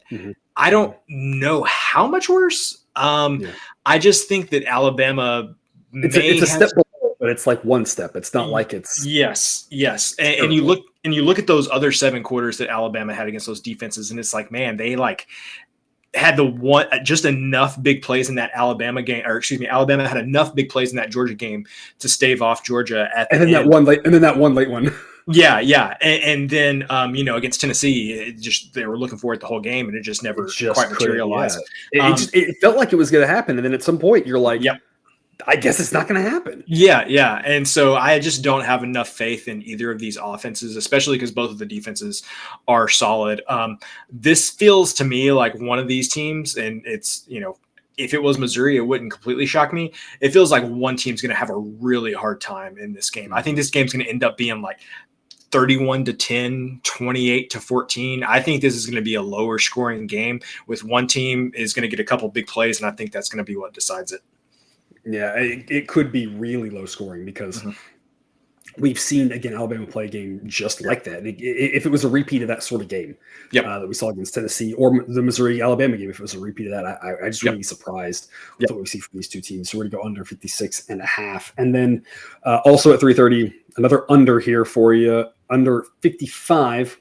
I don't know how much worse. I just think that Alabama it's a step below, but it's like one step. It's not like it's yes. And you look at those other 7 quarters that Alabama had against those defenses, and it's like, man, they had just enough big plays in that Alabama game, Alabama had enough big plays in that Georgia game to stave off Georgia at the end. That one late one. Yeah. And then, against Tennessee, they were looking for it the whole game, and it just never quite materialized. Yeah. It felt like it was going to happen. And then at some point you're like, yep, I guess it's not going to happen. Yeah. And so I just don't have enough faith in either of these offenses, especially because both of the defenses are solid. This feels to me like one of these teams, and it's, if it was Missouri, it wouldn't completely shock me. It feels like one team's going to have a really hard time in this game. I think this game's going to end up being like 31-10, 28-14. I think this is going to be a lower scoring game with one team is going to get a couple big plays, and I think that's going to be what decides it. Yeah, it could be really low scoring because we've seen, again, Alabama play a game just like that. If it was a repeat of that sort of game that we saw against Tennessee, or the Missouri-Alabama game, if it was a repeat of that, I just wouldn't be surprised with what we see from these 2 teams. So we're going to go under 56.5. And then also at 3:30, another under here for you, under 55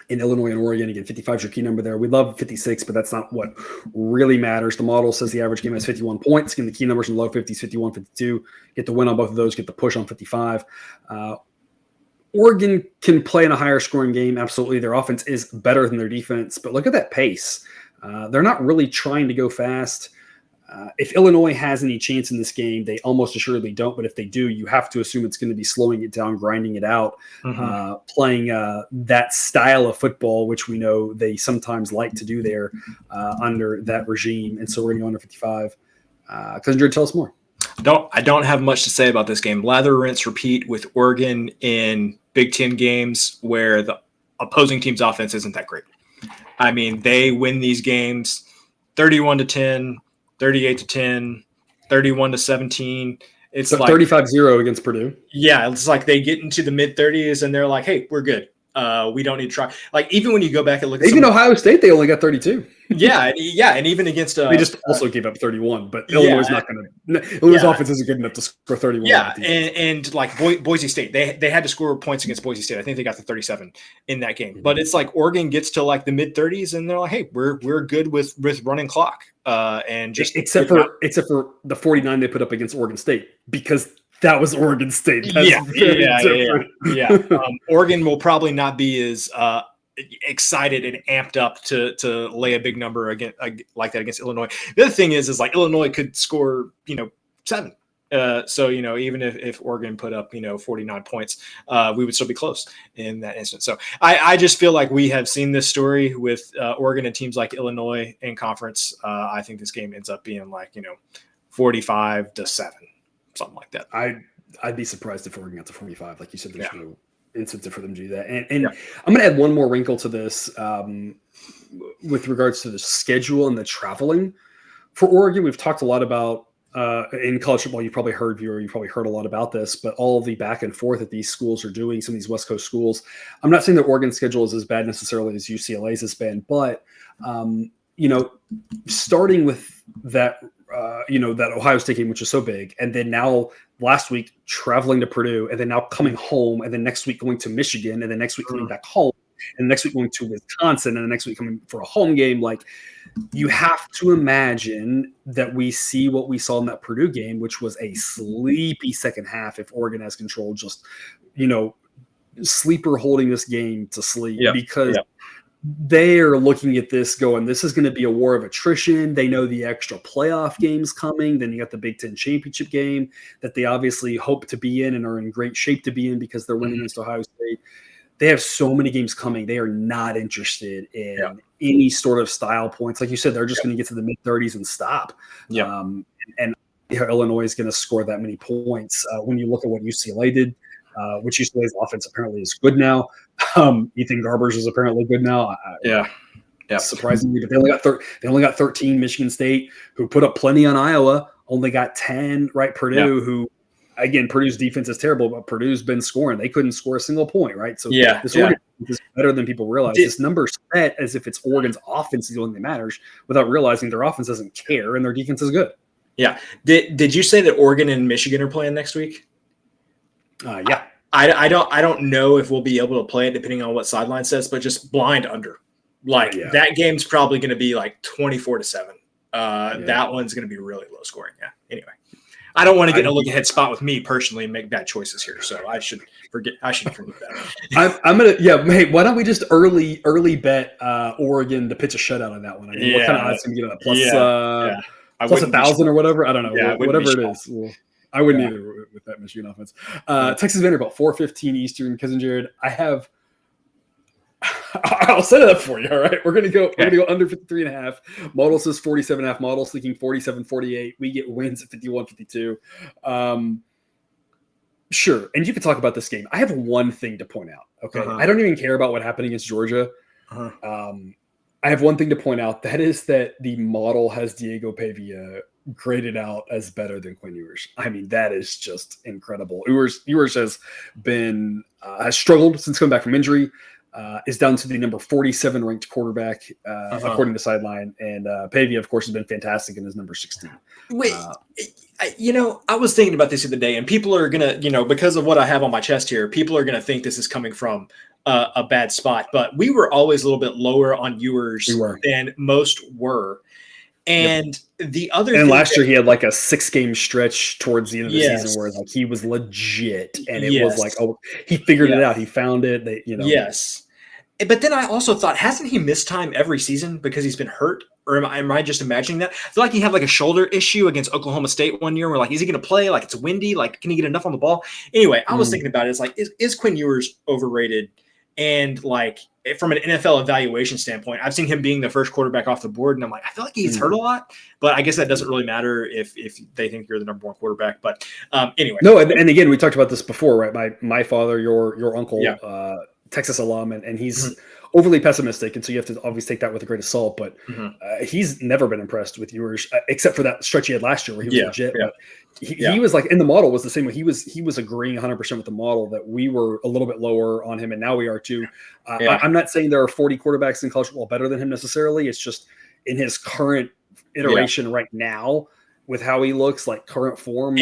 in Illinois and Oregon. Again, 55 is your key number there. We love 56, but that's not what really matters. The model says the average game has 51 points. Again, the key numbers in the low 50s, 51, 52. Get the win on both of those, get the push on 55. Oregon can play in a higher scoring game. Absolutely. Their offense is better than their defense, but look at that pace. They're not really trying to go fast. If Illinois has any chance in this game, they almost assuredly don't. But if they do, you have to assume it's going to be slowing it down, grinding it out, playing that style of football, which we know they sometimes like to do there under that regime. And so we're going to go under 55. Cousin tell us more. I don't have much to say about this game. Lather, rinse, repeat with Oregon in Big Ten games where the opposing team's offense isn't that great. I mean, they win these games 31-10. 38-10, 31-17. It's so like 35-0 against Purdue. Yeah, it's like they get into the mid-30s and they're like, "Hey, we're good. We don't need to try." Like even when you go back and look at Ohio State, they only got 32. Yeah, and even against they just also gave up 31, but Illinois is not going to. Illinois' offense isn't good enough to score 31. Yeah, and like Boise State, they had to score points against Boise State. I think they got the 37 in that game. But it's like Oregon gets to like the mid-30s and they're like, "Hey, we're good with running clock." And just except for the 49 they put up against Oregon State because that was Oregon State. Yeah. Oregon will probably not be as excited and amped up to lay a big number again like that against Illinois. The other thing is like Illinois could score 7 So, even if Oregon put up, 49 points, we would still be close in that instance. So I just feel like we have seen this story with Oregon and teams like Illinois in conference. I think this game ends up being 45-7, something like that. I'd be surprised if Oregon got to 45. Like you said, there's no incentive for them to do that. And I'm going to add one more wrinkle to this with regards to the schedule and the traveling for Oregon. We've talked a lot about in college football. You've probably heard a lot about this, but all of the back and forth that these schools are doing, some of these West Coast schools. I'm not saying that Oregon's schedule is as bad necessarily as UCLA's has been, but starting with that, that Ohio State game, which is so big, and then now last week traveling to Purdue, and then now coming home, and then next week going to Michigan, and then next week coming back home, and the next week going to Wisconsin, and the next week coming for a home game. Like, you have to imagine that we see what we saw in that Purdue game, which was a sleepy second half. If Oregon has control, just sleeper holding this game to sleep because. They are looking at this going, this is going to be a war of attrition. They know the extra playoff games coming. Then you got the Big Ten championship game that they obviously hope to be in and are in great shape to be in because they're winning against Ohio State. They have so many games coming. They are not interested in any sort of style points. Like you said, they're just going to get to the mid-30s and stop. And Illinois is going to score that many points. When you look at what UCLA did, which UCLA's offense apparently is good now. Ethan Garbers is apparently good now. Surprisingly, but they only got 13. Michigan State, who put up plenty on Iowa, only got 10. Right, Purdue, who again, Purdue's defense is terrible, but Purdue's been scoring. They couldn't score a single point. Right, so this Oregon is better than people realize. This number set as if it's Oregon's offense is the only thing that matters, without realizing their offense doesn't care and their defense is good. Yeah. Did you say that Oregon and Michigan are playing next week? I don't know if we'll be able to play it depending on what sideline says, but just blind under. That game's probably going to be 24-7. That one's going to be really low scoring. Yeah. Anyway, I don't want to get in a look ahead spot with me personally and make bad choices here. So I should forget that. I'm going to, hey, why don't we just early bet Oregon to pitch a shutout on that one? I mean, what kind of odds can we get on that? Plus 1,000 or whatever? I don't know. Whatever it is. I wouldn't either with that Michigan offense. Texas Vanderbilt, 4:15 Eastern. Cousin Jared, I'll set it up for you. All right, we're gonna go under 53.5. Model says 47.5. Model leaking 47-48. We get wins at 51-52. Sure, and you can talk about this game. I have one thing to point out. Okay, I don't even care about what happened against Georgia. I have one thing to point out. That is that the model has Diego Pavia graded out as better than Quinn Ewers. I mean, that is just incredible. Ewers has been has struggled since coming back from injury. Is down to the number 47 ranked quarterback according to Sideline, and Pavia, of course, has been fantastic in his number 16. Wait, I was thinking about this the other day, and people are gonna, because of what I have on my chest here, people are gonna think this is coming from a bad spot. But we were always a little bit lower on Ewers than most were. And the other thing last year he had a 6-game stretch towards the end of the season where he was legit, and it was he figured it out, he found it. Yes, but then I also thought, hasn't he missed time every season because he's been hurt, or am I just imagining that? I feel like he had a shoulder issue against Oklahoma State one year, where is he going to play? It's windy, can he get enough on the ball? Anyway, I was thinking about it. It's is Quinn Ewers overrated? And from an NFL evaluation standpoint, I've seen him being the first quarterback off the board, and I'm I feel like he's hurt a lot, but I guess that doesn't really matter if they think you're the number one quarterback. But anyway, no, and again, we talked about this before, right? My father, your uncle, Texas alum, and he's overly pessimistic, and so you have to obviously take that with a grain of salt. But he's never been impressed with Ewers, except for that stretch he had last year where he was legit. But he was in the model was the same way. He was agreeing 100% with the model that we were a little bit lower on him, and now we are too. I'm not saying there are 40 quarterbacks in college football better than him necessarily. It's just in his current iteration right now, with how he looks, current form.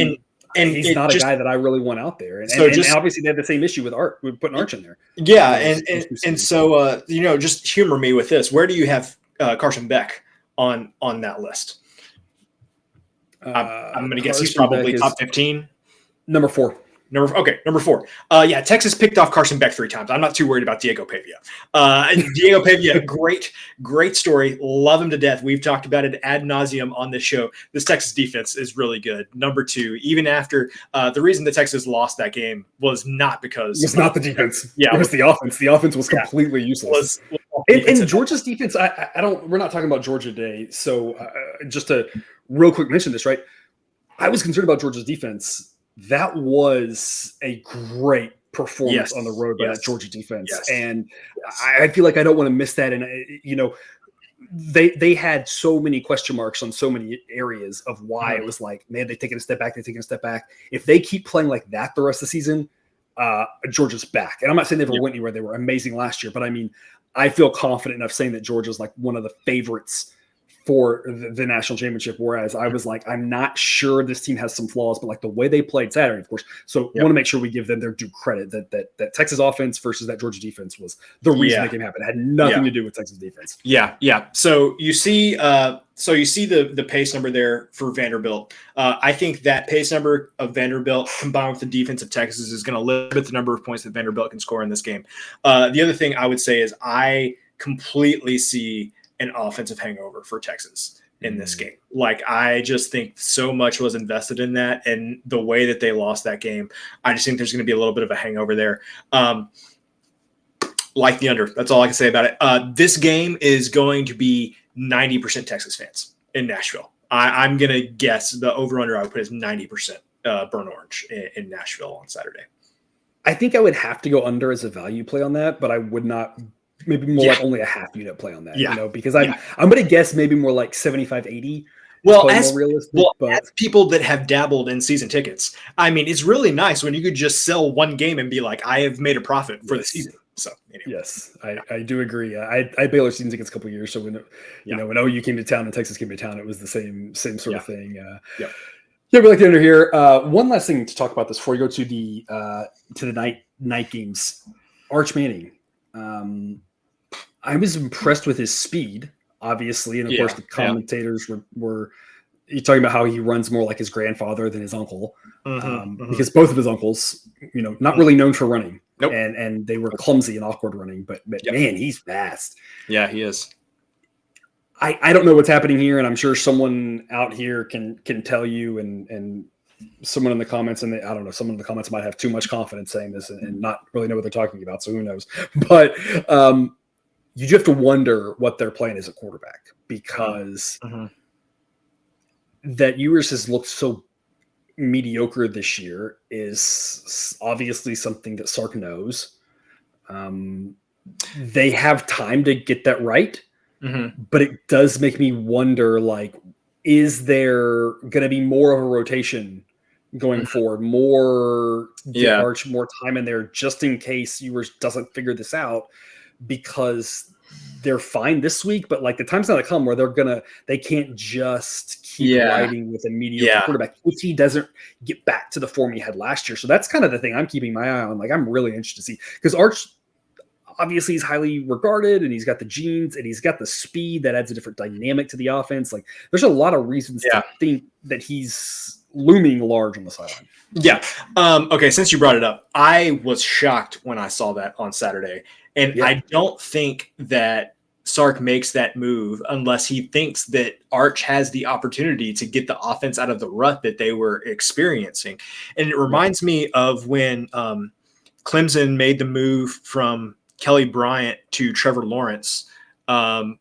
And he's not a guy that I really want out there. And obviously they had the same issue with Art. We're putting Arch in there. Yeah. And so, just humor me with this. Where do you have Carson Beck on that list? I'm going to guess he's probably top 15. Number 4. Number 4. Yeah, Texas picked off Carson Beck 3 times. I'm not too worried about Diego Pavia. Diego Pavia, great story. Love him to death. We've talked about it ad nauseum on this show. This Texas defense is really good. Number 2, even after the reason that Texas lost that game was not because it's not the defense. Yeah, it was the offense. The offense was completely useless. And Georgia's defense, we're not talking about Georgia today. So just to real quick mention this, right? I was concerned about Georgia's defense. That was a great performance on the road by that Georgia defense. And I feel like I don't want to miss that. And, they had so many question marks on so many areas of why it was like, man, they've taken a step back. If they keep playing like that the rest of the season, Georgia's back. And I'm not saying they never went anywhere. They were amazing last year. But, I mean, I feel confident enough saying that Georgia's like one of the favorites for the national championship, whereas I was like, I'm not sure this team has some flaws, but like the way they played Saturday, of course. So I want to make sure we give them their due credit that Texas offense versus that Georgia defense was the reason that game happened. It had nothing to do with Texas defense. Yeah. So you see the pace number there for Vanderbilt. I think that pace number of Vanderbilt combined with the defense of Texas is going to limit the number of points that Vanderbilt can score in this game. The other thing I would say is I completely see an offensive hangover for Texas in this game. Like, I just think so much was invested in that, and the way that they lost that game, I just think there's going to be a little bit of a hangover there. Like the under, that's all I can say about it. This game is going to be 90% Texas fans in Nashville. I'm going to guess the over-under I would put is 90% burnt orange in Nashville on Saturday. I think I would have to go under as a value play on that, but I would not. Maybe more like only a half unit play on that, because I'm going to guess maybe more like 75-80. Well, as people that have dabbled in season tickets, I mean, it's really nice when you could just sell one game and be like, I have made a profit for the season. So anyway. Yes, I do agree. I had Baylor season tickets a couple of years. So when when OU came to town and Texas came to town, it was the same sort of thing. We like the under here. One last thing to talk about this before we go to the night games. Arch Manning. I was impressed with his speed, obviously, and of course the commentators were talking about how he runs more like his grandfather than his uncle, because both of his uncles, not really known for running, and they were clumsy and awkward running, but man, he's fast. Yeah, he is. I don't know what's happening here, and I'm sure someone out here can tell you, and someone in the comments, and I don't know, someone in the comments might have too much confidence saying this and not really know what they're talking about, so who knows? But you just have to wonder what they're playing as a quarterback, because that Ewers has looked so mediocre this year is obviously something that Sark knows. They have time to get that right, but it does make me wonder, like, is there going to be more of a rotation going forward, more Arch, more time in there, just in case Ewers doesn't figure this out? Because they're fine this week, but like the time's not to come where they can't just keep riding with a mediocre quarterback if he doesn't get back to the form he had last year. So that's kind of the thing I'm keeping my eye on. Like, I'm really interested to see, because Arch obviously is highly regarded, and he's got the genes and he's got the speed that adds a different dynamic to the offense. Like, there's a lot of reasons to think that he's looming large on the sideline. Yeah. Okay. Since you brought it up, I was shocked when I saw that on Saturday. And I don't think that Sark makes that move unless he thinks that Arch has the opportunity to get the offense out of the rut that they were experiencing. And it reminds me of when Clemson made the move from Kelly Bryant to Trevor Lawrence. Going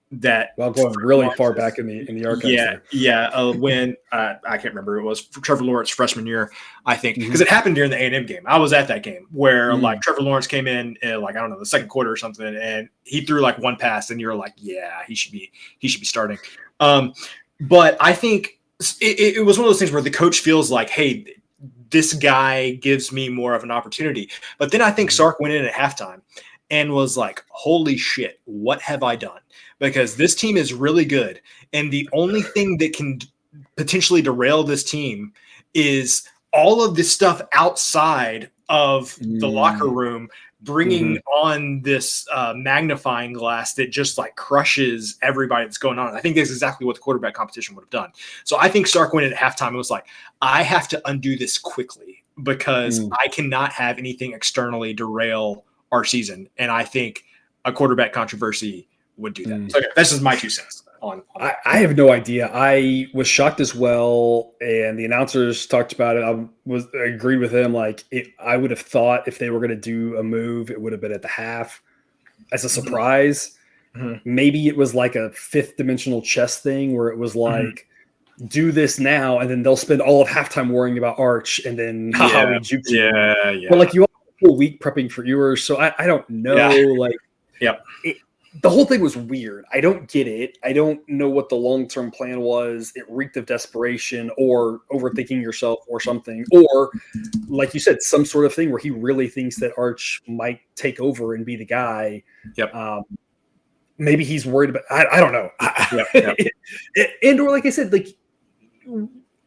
really far back in the archives. When I can't remember, it was Trevor Lawrence freshman year, I think, because it happened during the A&M game. I was at that game where like Trevor Lawrence came in like, I don't know, the second quarter or something, and he threw like one pass, and you're like, yeah, he should be starting. But I think it was one of those things where the coach feels like, hey, this guy gives me more of an opportunity. But then I think Sark went in at halftime and was like, holy shit, what have I done? Because this team is really good. And the only thing that can potentially derail this team is all of this stuff outside of the locker room, bringing on this magnifying glass that just like crushes everybody that's going on. I think that's exactly what the quarterback competition would have done. So I think Sark went in at halftime and was like, I have to undo this quickly, because I cannot have anything externally derail our season. And I think a quarterback controversy would do that. So this is my 2 cents on I have no idea. I was shocked as well, and the announcers talked about it. I agreed with them. Like, I would have thought if they were going to do a move, it would have been at the half as a surprise. Maybe it was like a fifth dimensional chess thing where it was like, do this now, and then they'll spend all of halftime worrying about Arch, and then we juke you. But like, you all have a whole week prepping for yours, so I don't know. The whole thing was weird. I don't get it. I don't know what the long-term plan was. It reeked of desperation or overthinking yourself or something. Or, like you said, some sort of thing where he really thinks that Arch might take over and be the guy. Maybe he's worried about – I don't know. And or like I said, like,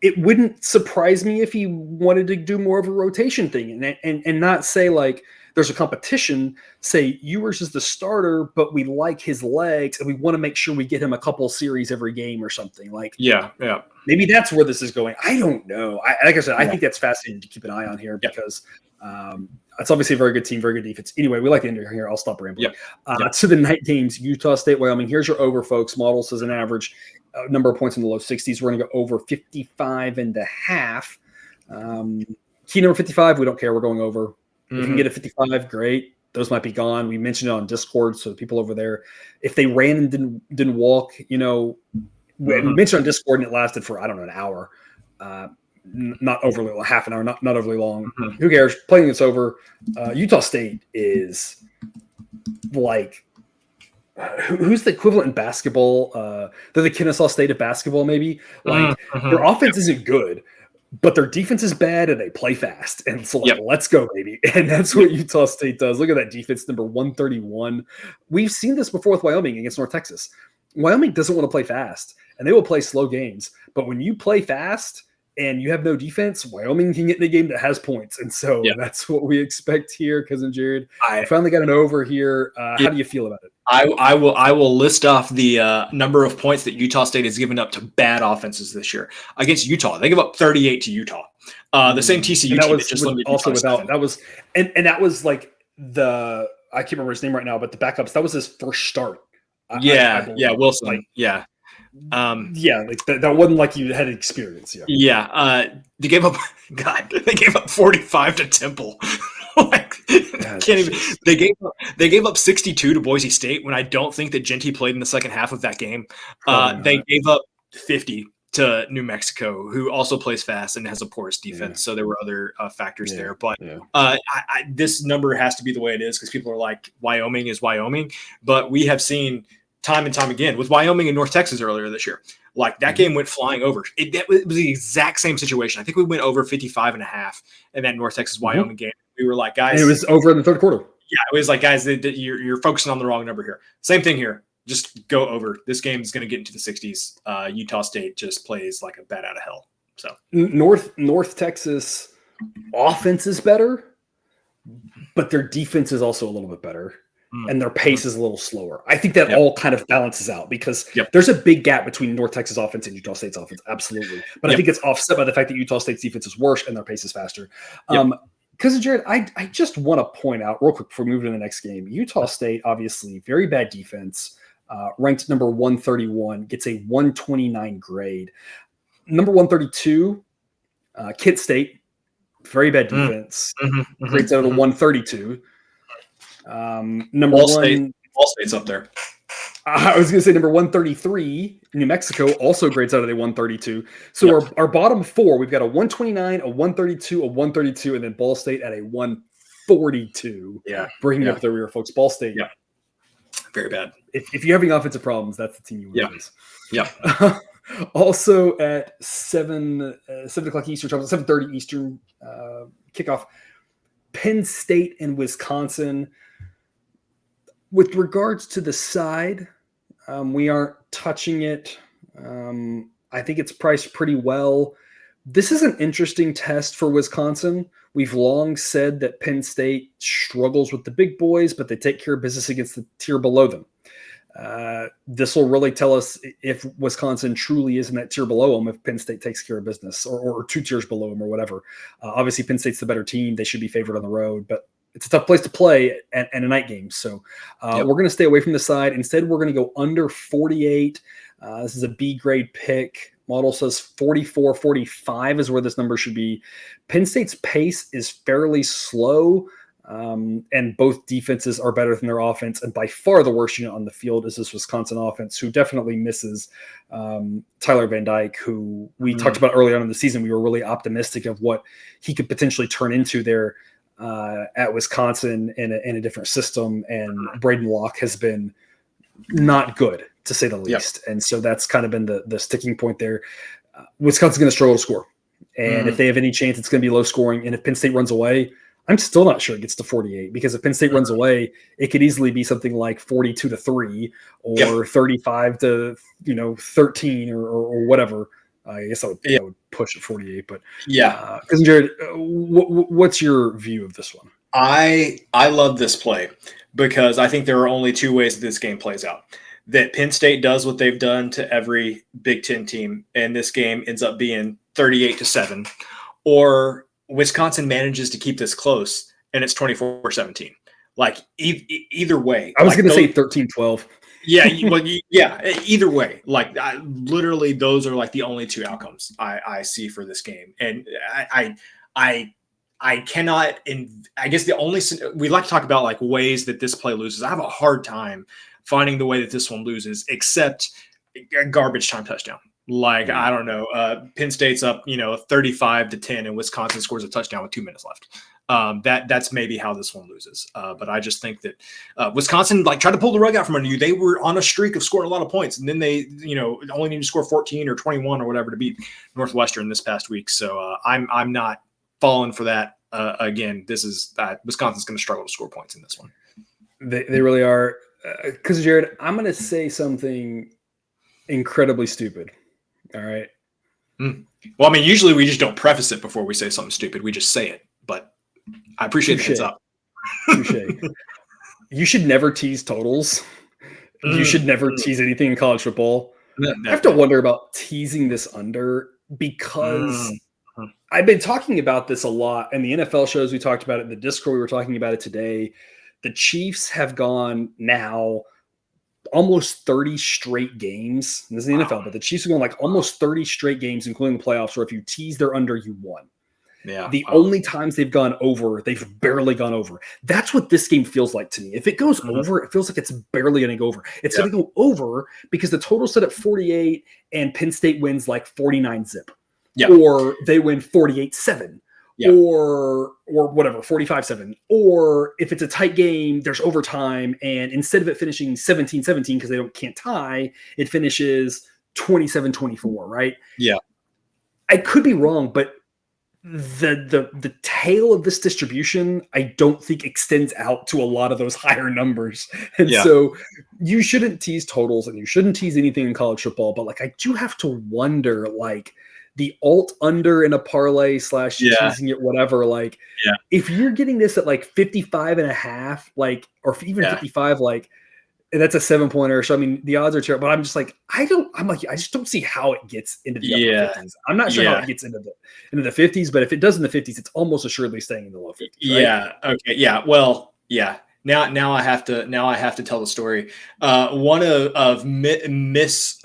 it wouldn't surprise me if he wanted to do more of a rotation thing and not say like – there's a competition, say Ewers is the starter, but we like his legs and we want to make sure we get him a couple series every game or something. Like, maybe that's where this is going. I don't know. Like I said, I think that's fascinating to keep an eye on here because it's obviously a very good team, very good defense. Anyway, we like to end here. I'll stop rambling. To the night games, Utah State, Wyoming. Here's your over, folks. Model says an average number of points in the low 60s. We're going to go over 55.5. Key number 55, we don't care. We're going over. If you can get a 55, great. Those might be gone. We mentioned it on Discord, so the people over there, if they ran and didn't walk, we mentioned on Discord and it lasted for, I don't know, an hour. Not overly half an hour, not overly long. Who cares? Playing it's over. Utah State is like who's the equivalent in basketball? They're the Kennesaw State of basketball, maybe. Like their offense isn't good, but their defense is bad and they play fast. And so let's go, baby. And that's what Utah State does. Look at that defense, number 131. We've seen this before with Wyoming against North Texas. Wyoming doesn't want to play fast, and they will play slow games. But when you play fast and you have no defense, Wyoming can get in a game that has points. And so that's what we expect here, Cousin Jared. I finally got an over here. How do you feel about it? I will list off the number of points that Utah State has given up to bad offenses this year against Utah. They give up 38 to Utah. The same TCU team that just also without that was and that was like I can't remember his name right now, but the backups, that was his first start. Wilson. Like, like that wasn't like you had experience. They gave up 45 to Temple. Can't even. They gave up 62 to Boise State when I don't think that Genty played in the second half of that game. They gave up 50 to New Mexico, who also plays fast and has a porous defense. So there were other factors there. But this number has to be the way it is because people are like, Wyoming is Wyoming. But we have seen time and time again with Wyoming and North Texas earlier this year. Like that game went flying over. It was the exact same situation. I think we went over 55.5 in that North Texas Wyoming game. We were like, guys, and it was over in the third quarter. Yeah, it was like, guys, you're focusing on the wrong number here. Same thing here. Just go over. This game is going to get into the 60s. Utah State just plays like a bat out of hell. So North Texas offense is better, but their defense is also a little bit better. And their pace is a little slower. I think that all kind of balances out because there's a big gap between North Texas offense and Utah State's offense. Absolutely. But I think it's offset by the fact that Utah State's defense is worse and their pace is faster. Because Jared, I just want to point out real quick before we move to the next game, Utah State, obviously very bad defense, ranked number 131, gets a 129 grade. Number 132, Kent State, very bad defense, grades out of the 132. Number Ball one, State's up there. I was going to say number 133, New Mexico, also grades out of the 132. So our bottom four, we've got a 129, a 132, a 132, and then Ball State at a 142. Bringing up the rear, folks. Ball State. Very bad. If you're having offensive problems, that's the team you want to face. Also at 7 o'clock Eastern, 7:30 Eastern kickoff, Penn State and Wisconsin. With regards to the side, we aren't touching it. I think it's priced pretty well. This is an interesting test for Wisconsin. We've long said that Penn State struggles with the big boys, but they take care of business against the tier below them. This will really tell us if Wisconsin truly is in that tier below them, if Penn State takes care of business, or 2 tiers below them or whatever. Obviously, Penn State's the better team. They should be favored on the road, but it's a tough place to play and a night game. So we're going to stay away from the side. Instead, we're going to go under 48. This is a B grade pick. Model says 44, 45 is where this number should be. Penn State's pace is fairly slow. And both defenses are better than their offense. And by far the worst unit on the field is this Wisconsin offense, who definitely misses Tyler Van Dyke, who we talked about early on in the season. We were really optimistic of what he could potentially turn into there at Wisconsin in a different system. And Braden Locke has been not good, to say the least. Yep. And so that's kind of been the sticking point there. Wisconsin's going to struggle to score. And if they have any chance, it's going to be low scoring. And if Penn State runs away, I'm still not sure it gets to 48, because if Penn State runs away, it could easily be something like 42-3 or 35-13 or whatever. I guess I would push at 48, but because Jared, what's your view of this one? I love this play because I think there are only 2 ways that this game plays out. That Penn State does what they've done to every Big Ten team, and this game ends up being 38-7, or Wisconsin manages to keep this close and it's 24-17. Like either way. I was going to say 13-12. Either way. Like literally those are like the only 2 outcomes I see for this game. And I cannot, I guess we like to talk about like ways that this play loses. I have a hard time finding the way that this one loses, except a garbage time touchdown. Like, I don't know, Penn State's up, 35-10 and Wisconsin scores a touchdown with 2 minutes left. That's maybe how this one loses. But I just think that Wisconsin tried to pull the rug out from under you. They were on a streak of scoring a lot of points, and then they, only need to score 14 or 21 or whatever to beat Northwestern this past week. So I'm not falling for that. Again, this is Wisconsin's going to struggle to score points in this one. They really are. Because Jared, I'm going to say something incredibly stupid. All right. Well, I mean, usually we just don't preface it before we say something stupid. We just say it. But I appreciate the heads up. Touché. You should never tease totals. You should never tease anything in college football. I have to wonder about teasing this under, because I've been talking about this a lot in the NFL shows. We talked about it in the Discord. We were talking about it today. The Chiefs have gone now almost 30 straight games. This is the NFL, but the Chiefs have gone like almost 30 straight games, including the playoffs, where if you tease their under, you won. Yeah. The only times they've gone over, they've barely gone over. That's what this game feels like to me. If it goes over, it feels like it's barely going to go over. It's going to go over because the total set at 48 and Penn State wins like 49 zip. Yeah. Or they win 48-7. Yeah. Or whatever, 45-7. Or if it's a tight game, there's overtime, and instead of it finishing 17-17 because they can't tie, it finishes 27-24, right? Yeah. I could be wrong, but the tail of this distribution, I don't think extends out to a lot of those higher numbers. And so you shouldn't tease totals and you shouldn't tease anything in college football, but I do have to wonder, the alt under in a parlay / teasing it, whatever, if you're getting this at 55.5, or even 55, and that's a 7-pointer. So I mean, the odds are terrible, but I'm just I just don't see how it gets into the upper 50s. I'm not sure how it gets into the 50s, but if it does in the 50s, it's almost assuredly staying in the low 50s. Right? Yeah. Okay. Yeah. Well, yeah. Now I have to tell the story. One of Miss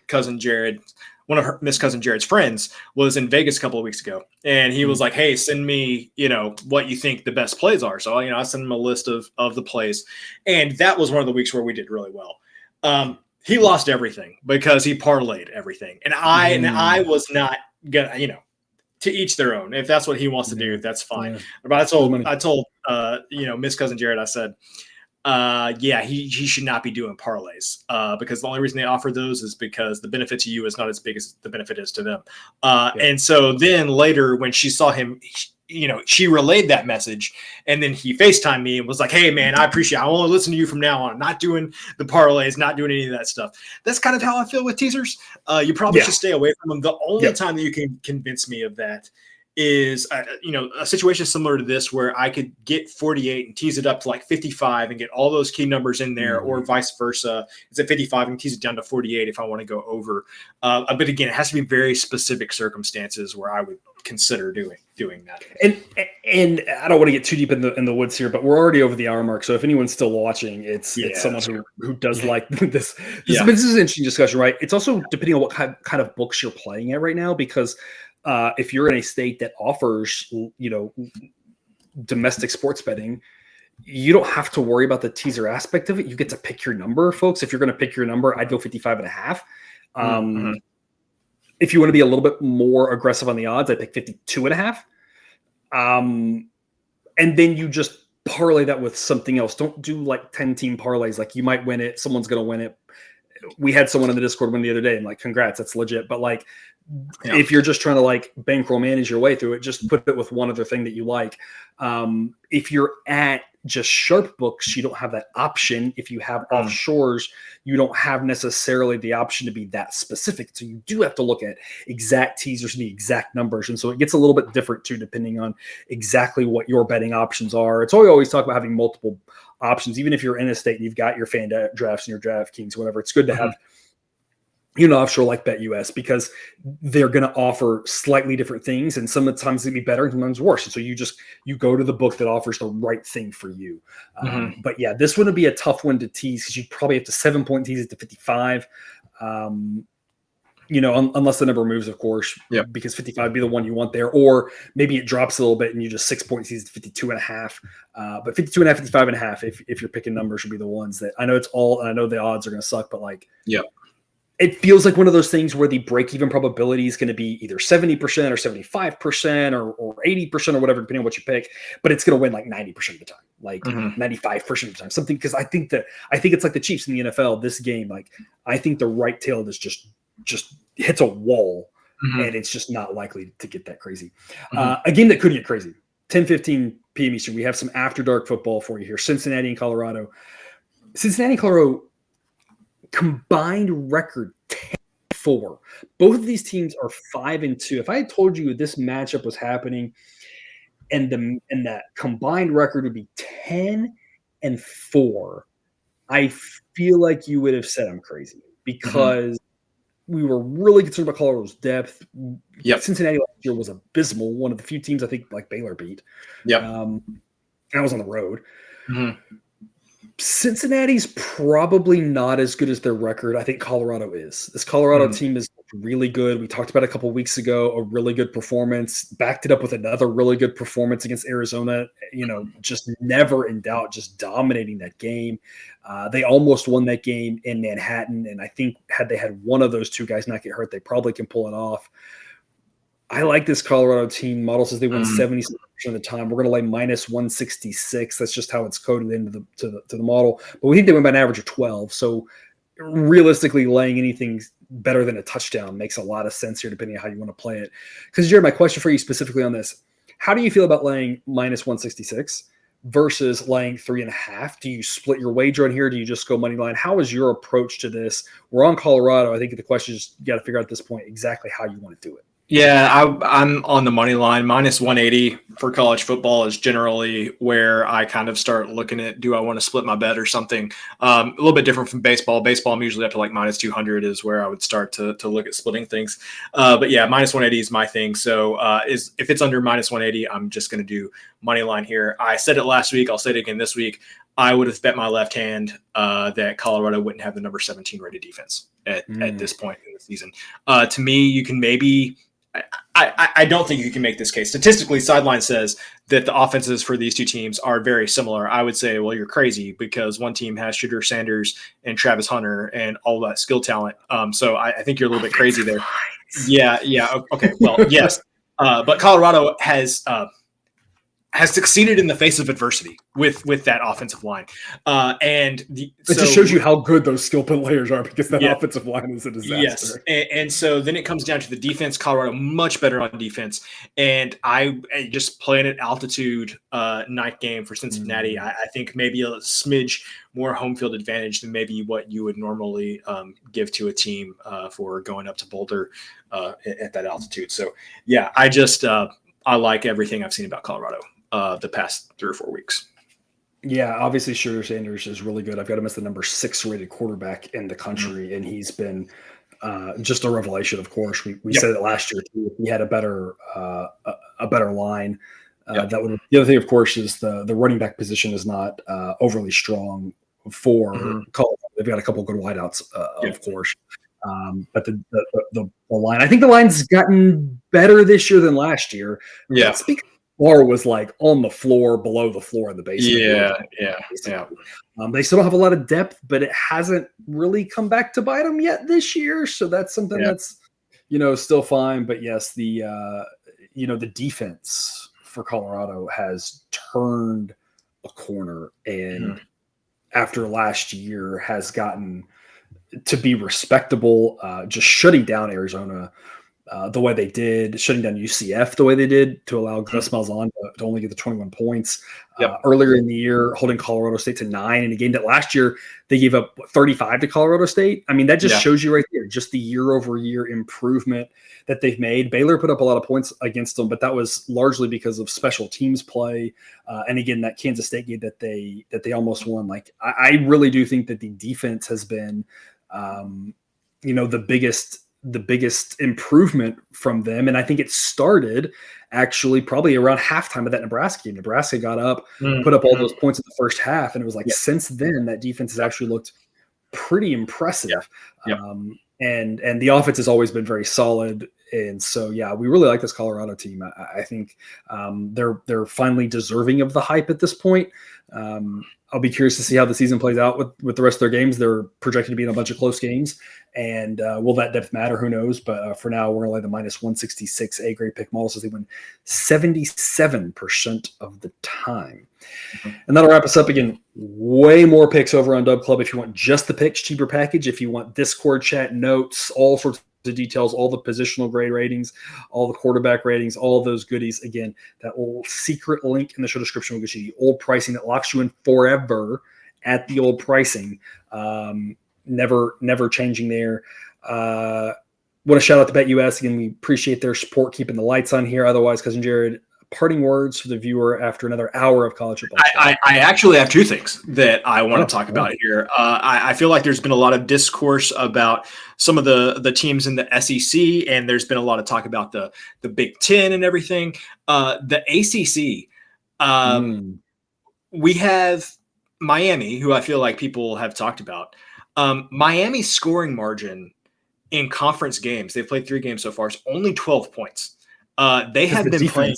Cousin Jared, one of her Miss Cousin Jared's friends, was in Vegas a couple of weeks ago, and he was like, "Hey, send me, what you think the best plays are." So I sent him a list of the plays, and that was one of the weeks where we did really well. He lost everything because he parlayed everything, and I was not gonna, to each their own. If that's what he wants to do, that's fine. Yeah. But I told Miss Cousin Jared, I said, he should not be doing parlays because the only reason they offer those is because the benefit to you is not as big as the benefit is to them. And so then later when she saw him, she relayed that message, and then he FaceTimed me and was like, "Hey man, I appreciate it. I want to listen to you from now on. Not doing the parlays, not doing any of that stuff." That's kind of how I feel with teasers. You probably should stay away from them. The only time that you can convince me of that is, a situation similar to this where I could get 48 and tease it up to like 55 and get all those key numbers in there, or vice versa. It's at 55 and tease it down to 48 if I want to go over. But again, it has to be very specific circumstances where I would consider doing that. And I don't want to get too deep in the woods here, but we're already over the hour mark. So if anyone's still watching, it's someone who does like this. This is an interesting discussion, right? It's also depending on what kind of books you're playing at right now, because if you're in a state that offers, domestic sports betting, you don't have to worry about the teaser aspect of it. You get to pick your number, folks. If you're going to pick your number, I'd go 55.5. If you want to be a little bit more aggressive on the odds, I pick 52.5. And then you just parlay that with something else. Don't do like 10-team parlays. Like, you might win it. Someone's going to win it. We had someone in the Discord win the other day, and like, congrats, that's legit. But like, if you're just trying to like bankroll manage your way through it, just put it with one other thing that you like. If you're at just sharp books, you don't have that option. If you have offshores, you don't have necessarily the option to be that specific. So you do have to look at exact teasers and the exact numbers. And so it gets a little bit different too, depending on exactly what your betting options are. It's all we always talk about, having multiple options. Even if you're in a state and you've got your fan drafts and your DraftKings, whatever, it's good to have offshore like BetUS, because they're going to offer slightly different things, and sometimes it'd be better and sometimes worse. And so you go to the book that offers the right thing for you. But yeah, this wouldn't be a tough one to tease, because you probably have to 7-point tease it to 55. Unless the number moves, of course, because 55 would be the one you want there, or maybe it drops a little bit and you just 6-point tease it to 52.5. But 52.5, 55.5, if you're picking numbers, should be the ones that I know I know the odds are going to suck, but like, it feels like one of those things where the break-even probability is going to be either 70% or 75% or 80% or whatever, depending on what you pick, but it's going to win like 90% of the time, like 95% of the time, something. Because I think it's like the Chiefs in the NFL. This game, like, I think the right tail is just hits a wall, and it's just not likely to get that crazy. A game that could get crazy, 10:15 p.m. Eastern. We have some after dark football for you here. Cincinnati and Colorado. Colorado. Combined record 10-4. Both of these teams are 5-2. If I had told you this matchup was happening and that combined record would be 10-4, I feel like you would have said I'm crazy, because we were really concerned about Colorado's depth. Cincinnati last year was abysmal. One of the few teams I think like Baylor beat. I was on the road. Cincinnati's probably not as good as their record. I think Colorado is. This Colorado team is really good. We talked about it a couple of weeks ago, a really good performance, backed it up with another really good performance against Arizona, just never in doubt, just dominating that game. They almost won that game in Manhattan, and I think had they had one of those two guys not get hurt, they probably can pull it off. I like this Colorado team. Model says they win 76% of the time. We're going to lay minus 166. That's just how it's coded into the model. But we think they win by an average of 12. So realistically, laying anything better than a touchdown makes a lot of sense here, depending on how you want to play it. Because, Jared, my question for you specifically on this, how do you feel about laying minus 166 versus laying 3.5? Do you split your wager on here? Do you just go money line? How is your approach to this? We're on Colorado. I think the question is, you got to figure out at this point exactly how you want to do it. Yeah, I'm on the money line. Minus 180 for college football is generally where I kind of start looking at, do I want to split my bet or something? A little bit different from baseball. Baseball, I'm usually up to like minus 200 is where I would start to look at splitting things. But yeah, minus 180 is my thing. So if it's under minus 180, I'm just going to do money line here. I said it last week. I'll say it again this week. I would have bet my left hand that Colorado wouldn't have the number 17 rated defense at this point in the season. To me, you can maybe – I don't think you can make this case. Statistically, Sideline says that the offenses for these two teams are very similar. I would say, well, you're crazy, because one team has Shooter Sanders and Travis Hunter and all that skill talent. So I think you're a little bit crazy there. Yeah. Okay. Well, yes. But Colorado has succeeded in the face of adversity with that offensive line. It just shows you how good those skill players are, because that offensive line is a disaster. Yes. And so then it comes down to the defense. Colorado much better on defense. And I just playing at altitude night game for Cincinnati. I think maybe a smidge more home field advantage than maybe what you would normally give to a team for going up to Boulder at that altitude. So yeah, I like everything I've seen about Colorado the past 3 or 4 weeks. Yeah, obviously Shooter Sanders is really good. I've got him as the number 6 rated quarterback in the country, and he's been just a revelation. Of course, we said it last year too. If he had a better line, that would. The other thing, of course, is the running back position is not overly strong for Colorado. They've got a couple of good wideouts, of course. But the line, I think the line's gotten better this year than last year. Yeah. That's because bar was like on the floor, below the floor in the basement. Yeah. They still don't have a lot of depth, but it hasn't really come back to bite them yet this year. So that's something that's, still fine. But yes, the defense for Colorado has turned a corner, and after last year has gotten to be respectable, just shutting down Arizona the way they did, shutting down UCF the way they did to allow Gus Malzahn to only get the 21 points. Earlier in the year, holding Colorado State to 9 in a game that last year they gave up 35 to Colorado State. I mean, that just shows you right there, just the year-over-year improvement that they've made. Baylor put up a lot of points against them, but that was largely because of special teams play. And again, that Kansas State game that they almost won. Like, I really do think that the defense has been, the biggest improvement from them. And I think it started actually probably around halftime of that Nebraska game. Nebraska got up, put up all those points in the first half. And it was like, since then that defense has actually looked pretty impressive. And the offense has always been very solid. And so, we really like this Colorado team. I think they're finally deserving of the hype at this point. I'll be curious to see how the season plays out with the rest of their games. They're projected to be in a bunch of close games. And will that depth matter? Who knows? But for now, we're going to lay the -166 A-grade pick model, says they win 77% of the time. And that'll wrap us up. Again, way more picks over on Dub Club. If you want just the picks, cheaper package. If you want Discord chat, notes, all sorts of details, all the positional grade ratings, all the quarterback ratings, all those goodies. Again, that little secret link in the show description will get you the old pricing that locks you in forever at the old pricing. Never changing there. Want to shout out to BetUS. Again, we appreciate their support, keeping the lights on here. Otherwise, Cousin Jared, parting words for the viewer after another hour of college football. I actually have 2 things that I want to talk about here. I feel like there's been a lot of discourse about some of the teams in the SEC, and there's been a lot of talk about the Big Ten and everything. The ACC, we have Miami, who I feel like people have talked about. Miami's scoring margin in conference games, they've played 3 games so far, is only 12 points. They have been playing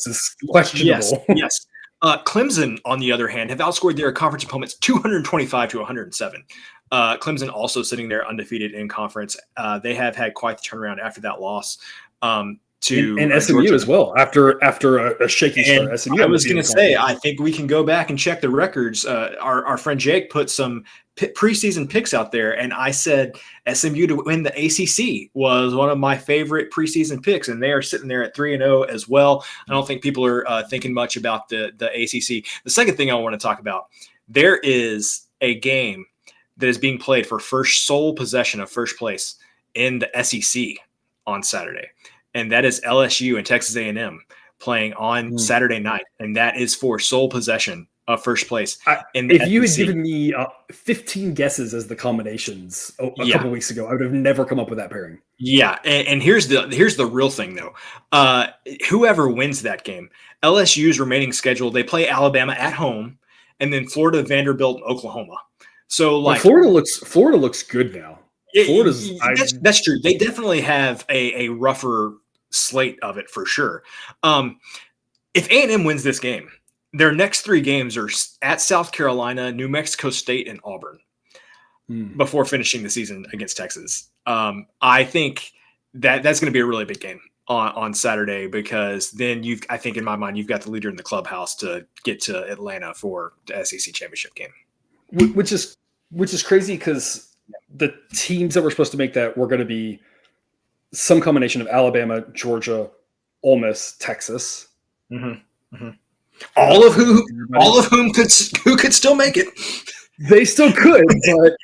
questionable. Yes. Clemson, on the other hand, have outscored their conference opponents 225-107. Clemson also sitting there undefeated in conference. They have had quite the turnaround after that loss to SMU Georgia as well. After a shaky start, SMU. I was going to say, I think we can go back and check the records. Our friend Jake put some preseason picks out there, and I said SMU to win the ACC was one of my favorite preseason picks, and they are sitting there at 3-0 as well. I don't think people are thinking much about the ACC. The second thing I want to talk about, there is a game that is being played for sole possession of first place in the SEC on Saturday. And that is LSU and Texas A&M playing on Saturday night. And that is for sole possession of first place. If you had given me 15 guesses as the combinations a couple weeks ago, I would have never come up with that pairing. Yeah. And here's the real thing, though. Whoever wins that game, LSU's remaining schedule, they play Alabama at home, and then Florida, Vanderbilt, and Oklahoma. So Florida looks good now. That's true. They definitely have a rougher slate of it for sure. If A&M wins this game, their next 3 games are at South Carolina, New Mexico State, and Auburn before finishing the season against Texas. I think that's going to be a really big game on Saturday, because then I think in my mind, you've got the leader in the clubhouse to get to Atlanta for the SEC championship game. Which is crazy, because the teams that were supposed to make that were going to be some combination of Alabama, Georgia, Ole Miss, Texas. All of whom could still make it. They still could, but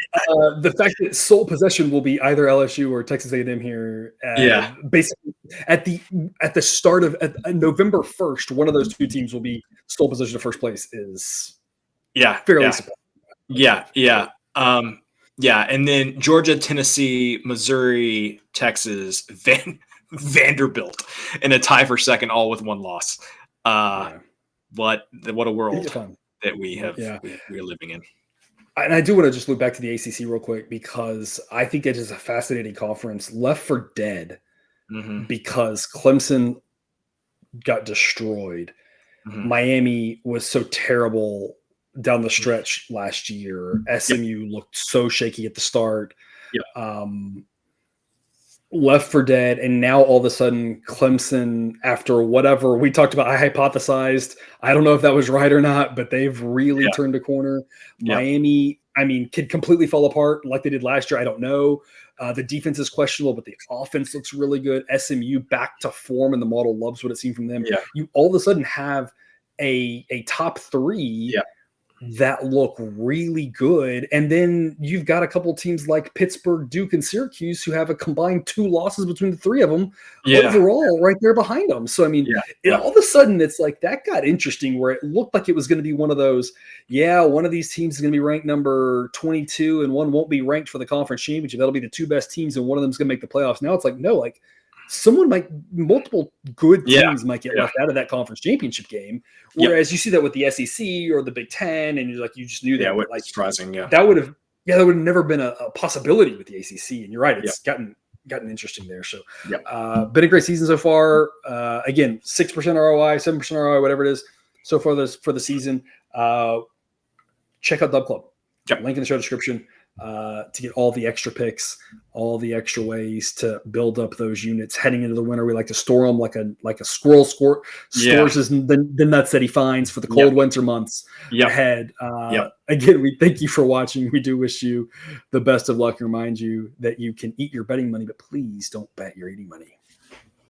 the fact that sole possession will be either LSU or Texas A&M here, basically at the start of November 1st, one of those two teams will be sole possession of first place is fairly surprising. And then Georgia, Tennessee, Missouri, Texas, Vanderbilt in a tie for second, all with one loss. What a world that we're living in. And I do want to just look back to the ACC real quick because I think it is a fascinating conference left for dead because Clemson got destroyed. Miami was so terrible down the stretch last year. SMU looked so shaky at the start. Left for dead, and now all of a sudden Clemson, after whatever we talked about, I hypothesized, I don't know if that was right or not, but they've really turned a corner. Miami, I mean, could completely fall apart like they did last year. I don't know. The defense is questionable, but the offense looks really good. SMU back to form, and the model loves what it's seen from them. You all of a sudden have a top three that look really good. And then you've got a couple teams like Pittsburgh, Duke, and Syracuse who have a combined 2 losses between the three of them overall right there behind them. So, I mean, all of a sudden it's like that got interesting where it looked like it was going to be one of those, one of these teams is going to be ranked number 22 and one won't be ranked for the conference championship. That'll be the 2 best teams and one of them is going to make the playoffs. Now it's like, no, like multiple good teams might get left out of that conference championship game. Whereas you see that with the SEC or the Big Ten, and you're like, you just knew that. Like surprising. That would have never been a possibility with the ACC. And you're right, it's gotten interesting there. So, been a great season so far. Again, 6% ROI, 7% ROI, whatever it is so far for the season. Check out Dub Club. Link in the show description. To get all the extra picks, all the extra ways to build up those units heading into the winter. We like to store them like a squirrel stores the nuts that he finds for the cold winter months ahead. Again, we thank you for watching. We do wish you the best of luck and remind you that you can eat your betting money, but please don't bet your eating money.